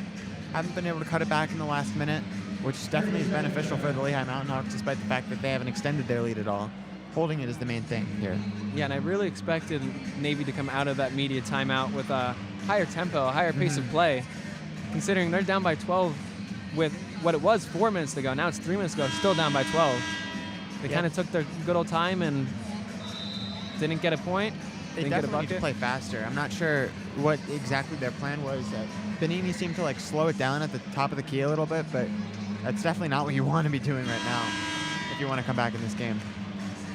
[SPEAKER 2] Haven't been able to cut it back in the last minute, which definitely is beneficial for the Lehigh Mountain Hawks, despite the fact that they haven't extended their lead at all. Holding it is the main thing here.
[SPEAKER 1] Yeah, and I really expected Navy to come out of that media timeout with a higher tempo, a higher pace of play, considering they're down by 12 with what it was 4 minutes to go. Now it's 3 minutes ago, still down by 12. They kind of took their good old time and didn't get a point.
[SPEAKER 2] They definitely need to play faster. I'm not sure what exactly their plan was. Benini seemed to slow it down at the top of the key a little bit, but that's definitely not what you want to be doing right now. if you want to come back in this game.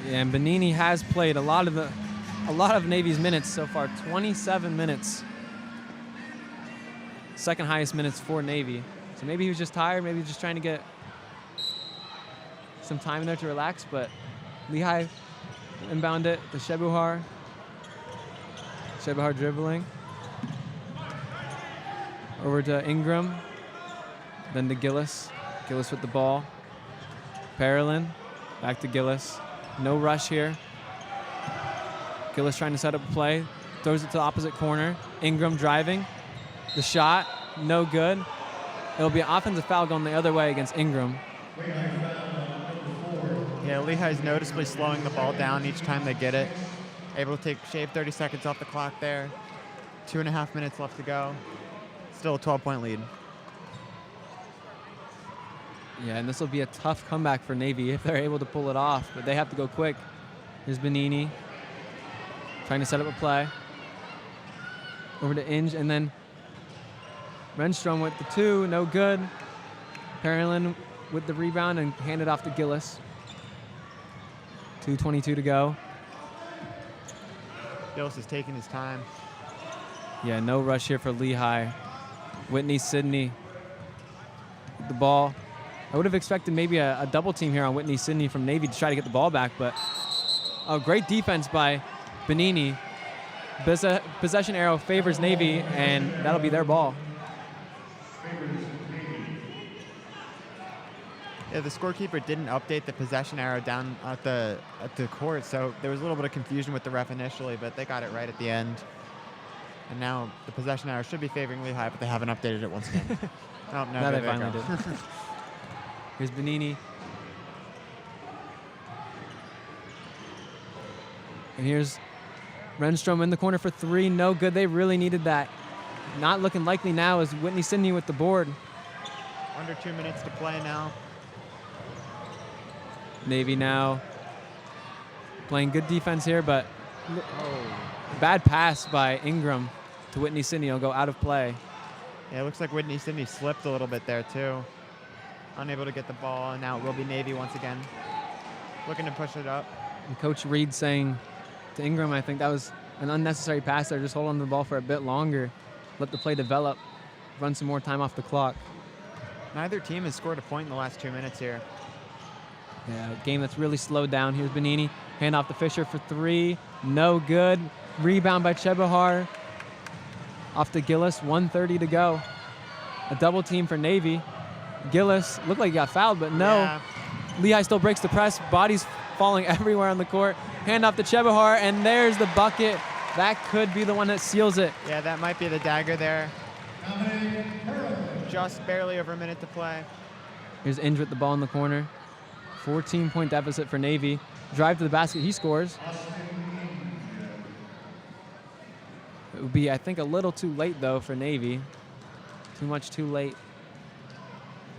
[SPEAKER 1] Yeah, and Benini has played a lot of Navy's minutes so far, 27 minutes. Second highest minutes for Navy. So maybe he was just tired, maybe just trying to get some time in there to relax, but Lehigh inbound it to Shebuhar. Shebuhar dribbling. Over to Ingram. Then to Gillis. Gillis with the ball. Parolin. Back to Gillis. No rush here. Gillis trying to set up a play. Throws it to the opposite corner. Ingram driving. The shot. No good. It'll be an offensive foul going the other way against Ingram.
[SPEAKER 2] Yeah, Lehigh's noticeably slowing the ball down each time they get it. Able to shave 30 seconds off the clock there. 2.5 minutes left to go. Still a 12-point lead.
[SPEAKER 1] Yeah, and this will be a tough comeback for Navy if they're able to pull it off, but they have to go quick. Here's Benini trying to set up a play. Over to Inge, and then Renstrom with the 2, no good. Parolin with the rebound and handed off to Gillis. 2:22 to go.
[SPEAKER 2] Gillis is taking his time.
[SPEAKER 1] Yeah, no rush here for Lehigh. Whitney Sidney with the ball. I would have expected maybe a double team here on Whitney Sidney from Navy to try to get the ball back, but great defense by Benini. Possession arrow favors Navy, and that'll be their ball.
[SPEAKER 2] Yeah, the scorekeeper didn't update the possession arrow down at the court, so there was a little bit of confusion with the ref initially, but they got it right at the end. And now the possession arrow should be favoring Lehigh, but they haven't updated it once again. Oh, no,
[SPEAKER 1] Now
[SPEAKER 2] there
[SPEAKER 1] they
[SPEAKER 2] they
[SPEAKER 1] finally
[SPEAKER 2] go.
[SPEAKER 1] did. Here's Benini. And here's Renstrom in the corner for 3. No good. They really needed that. Not looking likely now is Whitney Sidney with the board.
[SPEAKER 2] Under 2 minutes to play now.
[SPEAKER 1] Navy now playing good defense here, but bad pass by Ingram to Whitney Sidney. Will go out of play.
[SPEAKER 2] Yeah, it looks like Whitney Sidney slipped a little bit there too. Unable to get the ball, and now it will be Navy once again. Looking to push it up.
[SPEAKER 1] And Coach Reed saying to Ingram, I think that was an unnecessary pass there. Just hold on to the ball for a bit longer. Let the play develop. Run some more time off the clock.
[SPEAKER 2] Neither team has scored a point in the last 2 minutes here.
[SPEAKER 1] Yeah, game that's really slowed down. Here's Benini. Hand off to Fisher for 3. No good. Rebound by Chebahar. Off to Gillis. 1:30 to go. A double team for Navy. Gillis looked like he got fouled, but no.
[SPEAKER 2] Yeah.
[SPEAKER 1] Lehigh still breaks the press. Bodies falling everywhere on the court. Hand off to Chebahar, and there's the bucket. That could be the one that seals it.
[SPEAKER 2] Yeah, that might be the dagger there. Just barely over a minute to play.
[SPEAKER 1] Here's Inge with the ball in the corner. 14-point deficit for Navy. Drive to the basket, he scores. It would be, I think, a little too late, though, for Navy. Too much too late.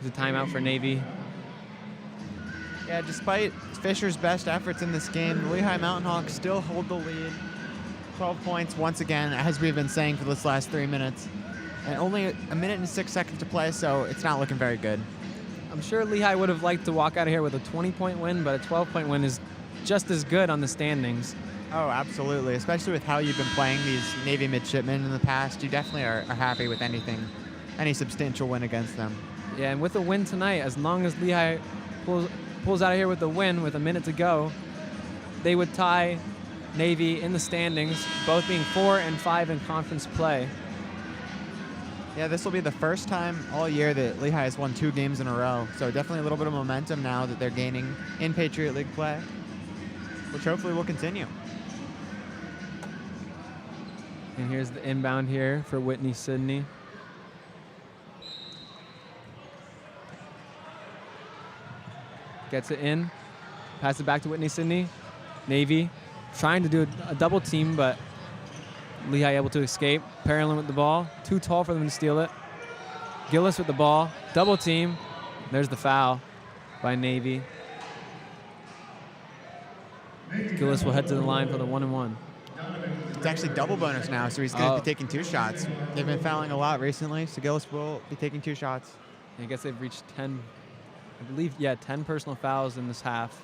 [SPEAKER 1] There's a timeout for Navy.
[SPEAKER 2] Yeah, despite Fisher's best efforts in this game, the Lehigh Mountain Hawks still hold the lead. 12 points once again, as we've been saying for this last 3 minutes. And only a minute and 6 seconds to play, so it's not looking very good.
[SPEAKER 1] I'm sure Lehigh would have liked to walk out of here with a 20-point win, but a 12-point win is just as good on the standings.
[SPEAKER 2] Oh, absolutely. Especially with how you've been playing these Navy midshipmen in the past. You definitely are happy with any substantial win against them.
[SPEAKER 1] Yeah, and with a win tonight, as long as Lehigh pulls out of here with a win with a minute to go, they would tie Navy in the standings, both being 4 and 5 in conference play.
[SPEAKER 2] Yeah, this will be the first time all year that Lehigh has won 2 games in a row. So definitely a little bit of momentum now that they're gaining in Patriot League play, which hopefully will continue.
[SPEAKER 1] And here's the inbound here for Whitney Sidney. Gets it in. Pass it back to Whitney Sidney. Navy trying to do a double team, but Lehigh able to escape. Parolin with the ball. Too tall for them to steal it. Gillis with the ball. Double team. There's the foul by Navy. Gillis will head to the line for the 1-and-1.
[SPEAKER 2] It's actually double bonus now, so he's going to be taking 2 shots. They've been fouling a lot recently, so Gillis will be taking 2 shots.
[SPEAKER 1] I guess they've reached 10 I believe, 10 personal fouls in this half.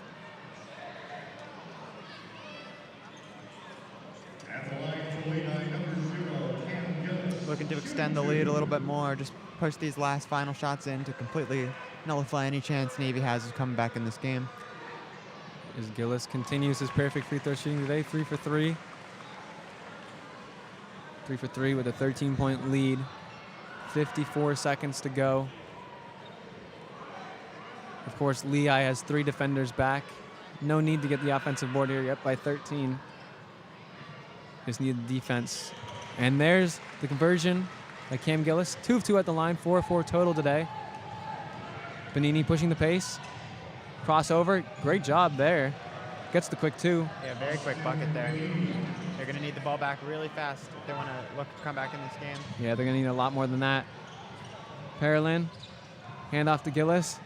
[SPEAKER 3] At the line for Lehigh, number 0, Cam Gillis.
[SPEAKER 2] Looking to extend the lead a little bit more, just push these last final shots in to completely nullify any chance Navy has of coming back in this game.
[SPEAKER 1] As Gillis continues his perfect free throw shooting today, 3 for 3. 3 for 3 with a 13-point lead. 54 seconds to go. Of course, Lehigh has 3 defenders back. No need to get the offensive board here, yet by 13. Just need the defense. And there's the conversion by Cam Gillis. 2 of 2 at the line, 4 of 4 total today. Benini pushing the pace. Crossover, great job there. Gets the quick 2.
[SPEAKER 2] Yeah, very quick bucket there. They're going to need the ball back really fast if they want to look to come back in this game.
[SPEAKER 1] Yeah, they're going to need a lot more than that. Parolin, handoff to Gillis.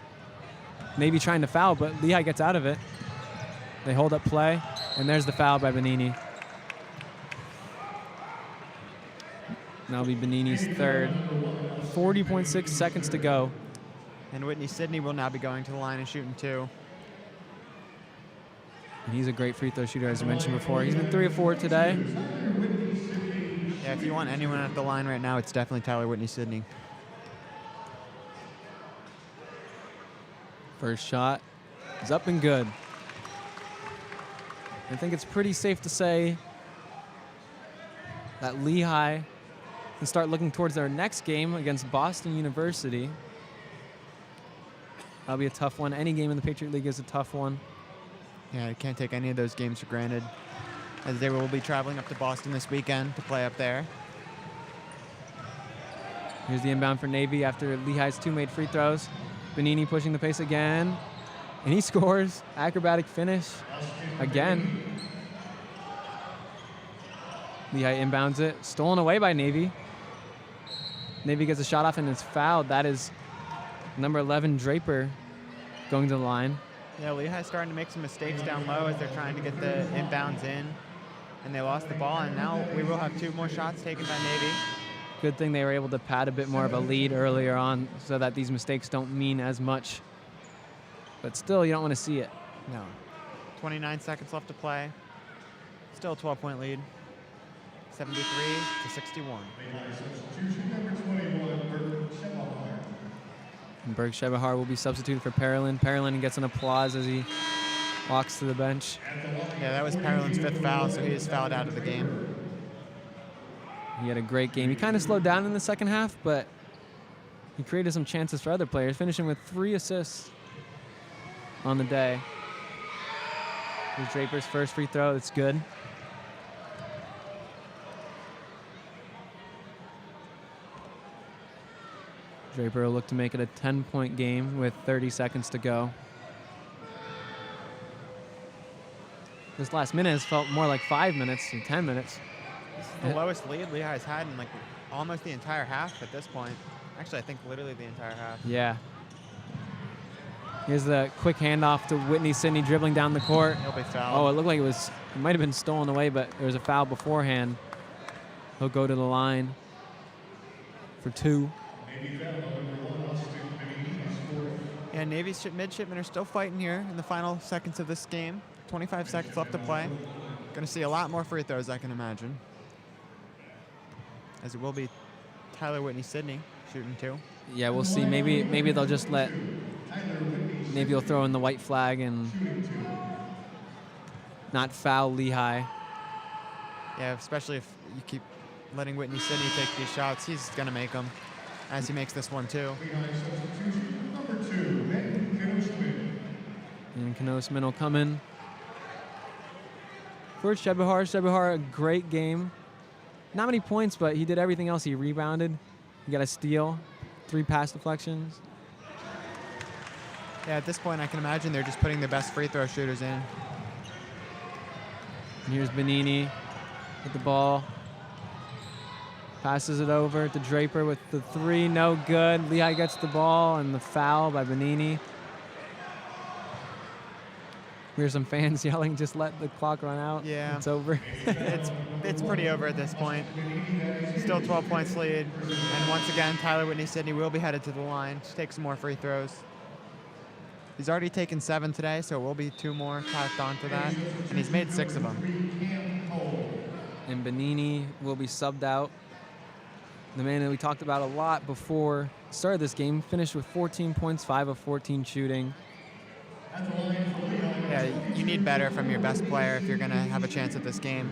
[SPEAKER 1] Maybe trying to foul, but Lehigh gets out of it. They hold up play, and there's the foul by Benini. That'll be Benini's third. 40.6 seconds to go.
[SPEAKER 2] And Whitney Sidney will now be going to the line and shooting 2.
[SPEAKER 1] And he's a great free throw shooter, as I mentioned before. He's been 3 of 4 today.
[SPEAKER 2] Yeah, if you want anyone at the line right now, it's definitely Tyler Whitney Sidney.
[SPEAKER 1] First shot is up and good. I think it's pretty safe to say that Lehigh can start looking towards their next game against Boston University. That'll be a tough one. Any game in the Patriot League is a tough one.
[SPEAKER 2] Yeah, I can't take any of those games for granted, as they will be traveling up to Boston this weekend to play up there.
[SPEAKER 1] Here's the inbound for Navy after Lehigh's 2 made free throws. Benini pushing the pace again, and he scores. Acrobatic finish again. Lehigh inbounds it, stolen away by Navy. Navy gets a shot off and it's fouled. That is number 11, Draper, going to the line.
[SPEAKER 2] Yeah, Lehigh's starting to make some mistakes down low as they're trying to get the inbounds in, and they lost the ball, and now we will have 2 more shots taken by Navy.
[SPEAKER 1] Good thing they were able to pad a bit more of a lead earlier on so that these mistakes don't mean as much. But still, you don't want to see it.
[SPEAKER 2] No. 29 seconds left to play. Still a 12-point lead. 73 to 61.
[SPEAKER 3] Substitution number 21, Berg Shebahar.
[SPEAKER 1] And Berg Shebahar will be substituted for Parolin. Parolin gets an applause as he walks to the bench.
[SPEAKER 2] Yeah, that was Parolin's 5th foul, so he is fouled out of the game.
[SPEAKER 1] He had a great game. He kind of slowed down in the second half, but he created some chances for other players, finishing with 3 assists on the day. Here's Draper's first free throw. It's good. Draper will look to make it a 10-point game with 30 seconds to go. This last minute has felt more like 5 minutes than 10 minutes.
[SPEAKER 2] This is the lowest lead Lehigh's had in like almost the entire half at this point. Actually, I think literally the entire half.
[SPEAKER 1] Yeah. Here's the quick handoff to Whitney Sidney dribbling down the court.
[SPEAKER 2] He'll be fouled.
[SPEAKER 1] Oh, it looked like it might have been stolen away, but there was a foul beforehand. He'll go to the line for 2.
[SPEAKER 2] Yeah, Navy's midshipmen are still fighting here in the final seconds of this game. 25 seconds left to play. Going to see a lot more free throws, I can imagine. As it will be Tyler Whitney Sidney shooting 2.
[SPEAKER 1] Yeah, we'll see. Maybe they'll just let Navy will throw in the white flag and not foul Lehigh.
[SPEAKER 2] Yeah, especially if you keep letting Whitney Sidney take these shots. He's going to make them, as he makes this one too.
[SPEAKER 3] Number 2, Ben Knosman.
[SPEAKER 1] And Knosman will come in for Shebahar. Shebahar, a great game. Not many points, but he did everything else. He rebounded. He got a steal, 3 pass deflections.
[SPEAKER 2] Yeah, at this point, I can imagine they're just putting the best free throw shooters in.
[SPEAKER 1] And here's Benini with the ball. Passes it over to Draper with the 3, no good. Lehigh gets the ball and the foul by Benini. We hear some fans yelling, just let the clock run out.
[SPEAKER 2] Yeah.
[SPEAKER 1] It's over.
[SPEAKER 2] It's pretty over at this point. Still 12 points lead. And once again, Tyler Whitney Sidney will be headed to the line to take some more free throws. He's already taken 7 today, so it will be 2 more tacked onto that, and he's made 6 of them.
[SPEAKER 1] And Benini will be subbed out. The man that we talked about a lot before the start of this game finished with 14 points, 5 of 14 shooting.
[SPEAKER 2] Yeah, you need better from your best player if you're going to have a chance at this game.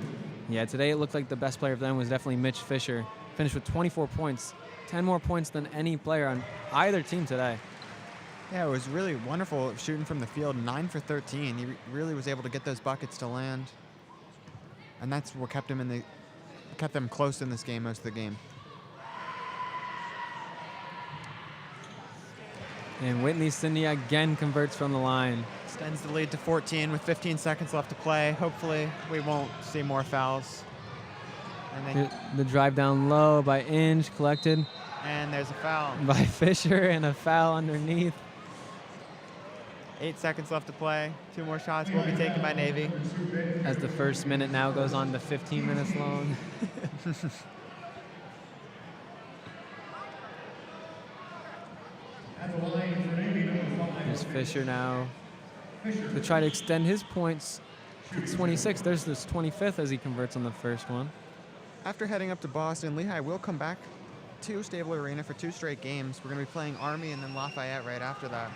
[SPEAKER 1] Yeah, today it looked like the best player for them was definitely Mitch Fisher. Finished with 24 points, 10 more points than any player on either team today.
[SPEAKER 2] Yeah, it was really wonderful shooting from the field, 9 for 13. He really was able to get those buckets to land, and that's what kept them close in this game most of the game.
[SPEAKER 1] And Whitney Cindy again converts from the line.
[SPEAKER 2] Extends the lead to 14 with 15 seconds left to play. Hopefully, we won't see more fouls. And
[SPEAKER 1] The drive down low by Inge, collected
[SPEAKER 2] and there's a foul.
[SPEAKER 1] by Fisher, and a foul underneath.
[SPEAKER 2] 8 seconds left to play. 2 more shots will be taken by Navy.
[SPEAKER 1] As the first minute now goes on to 15 minutes long. Here's Fisher now to try to extend his points to 26. There's this 25th as he converts on the first one.
[SPEAKER 2] After heading up to Boston, Lehigh will come back to Stabler Arena for 2 straight games. We're going to be playing Army and then Lafayette right after that.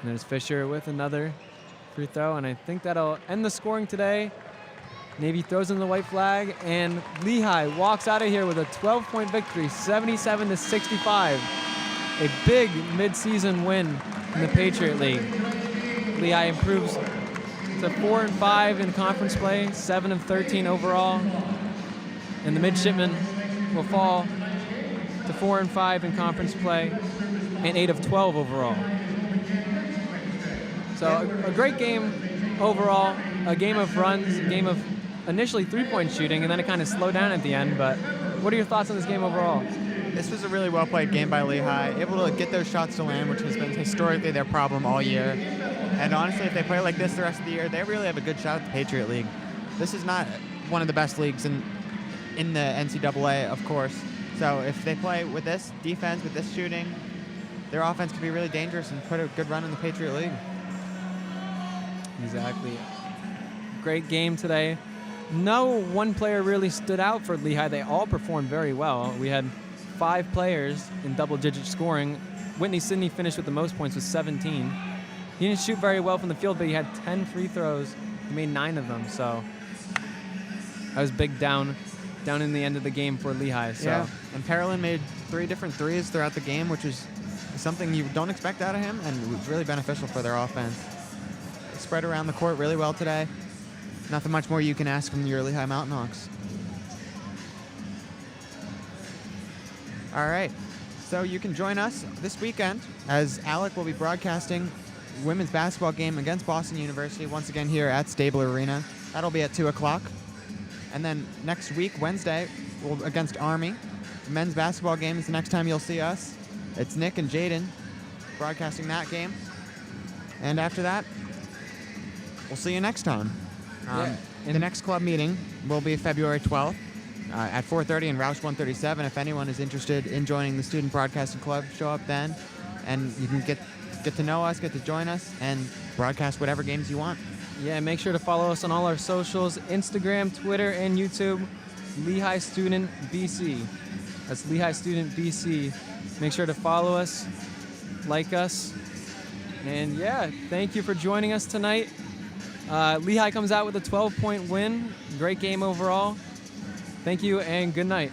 [SPEAKER 1] And there's Fisher with another free throw, and I think that'll end the scoring today. Navy throws in the white flag, and Lehigh walks out of here with a 12-point victory, 77-65. A big mid-season win in the Patriot League. Lehigh improves to 4-5 in conference play, 7 of 13 overall. And the midshipmen will fall to 4-5 in conference play and 8 of 12 overall. So a great game overall, a game of runs, a game of initially 3-point shooting, and then it kind of slowed down at the end. But what are your thoughts on this game overall?
[SPEAKER 2] This was a really well-played game by Lehigh, able to get those shots to land, which has been historically their problem all year. And honestly, if they play like this the rest of the year, they really have a good shot at the Patriot League. This is not one of the best leagues in the NCAA, of course. So if they play with this defense, with this shooting, their offense could be really dangerous and put a good run in the Patriot League.
[SPEAKER 1] Exactly. Great game today. No one player really stood out for Lehigh. They all performed very well. We had 5 players in double-digit scoring. Whitney Sidney finished with the most points with 17. He didn't shoot very well from the field, but he had 10 free throws. He made 9 of them, so that was big down in the end of the game for Lehigh. So.
[SPEAKER 2] Yeah, and Parolin made 3 different threes throughout the game, which is something you don't expect out of him, and it was really beneficial for their offense. They spread around the court really well today. Nothing much more you can ask from your Lehigh Mountain Hawks. All right, so you can join us this weekend as Alec will be broadcasting women's basketball game against Boston University once again here at Stabler Arena. That'll be at 2 o'clock. And then next week, Wednesday, against Army. The men's basketball game is the next time you'll see us. It's Nick and Jaden broadcasting that game. And after that, we'll see you next time. The next club meeting will be February 12th at 4:30 in Roush 137. If anyone is interested in joining the Student Broadcasting Club, show up then, and you can get to know us, get to join us, and broadcast whatever games you want.
[SPEAKER 1] Yeah, make sure to follow us on all our socials, Instagram, Twitter, and YouTube, Lehigh Student BC. That's Lehigh Student BC. Make sure to follow us, like us, and yeah, thank you for joining us tonight. Lehigh comes out with a 12-point win. Great game overall. Thank you and good night.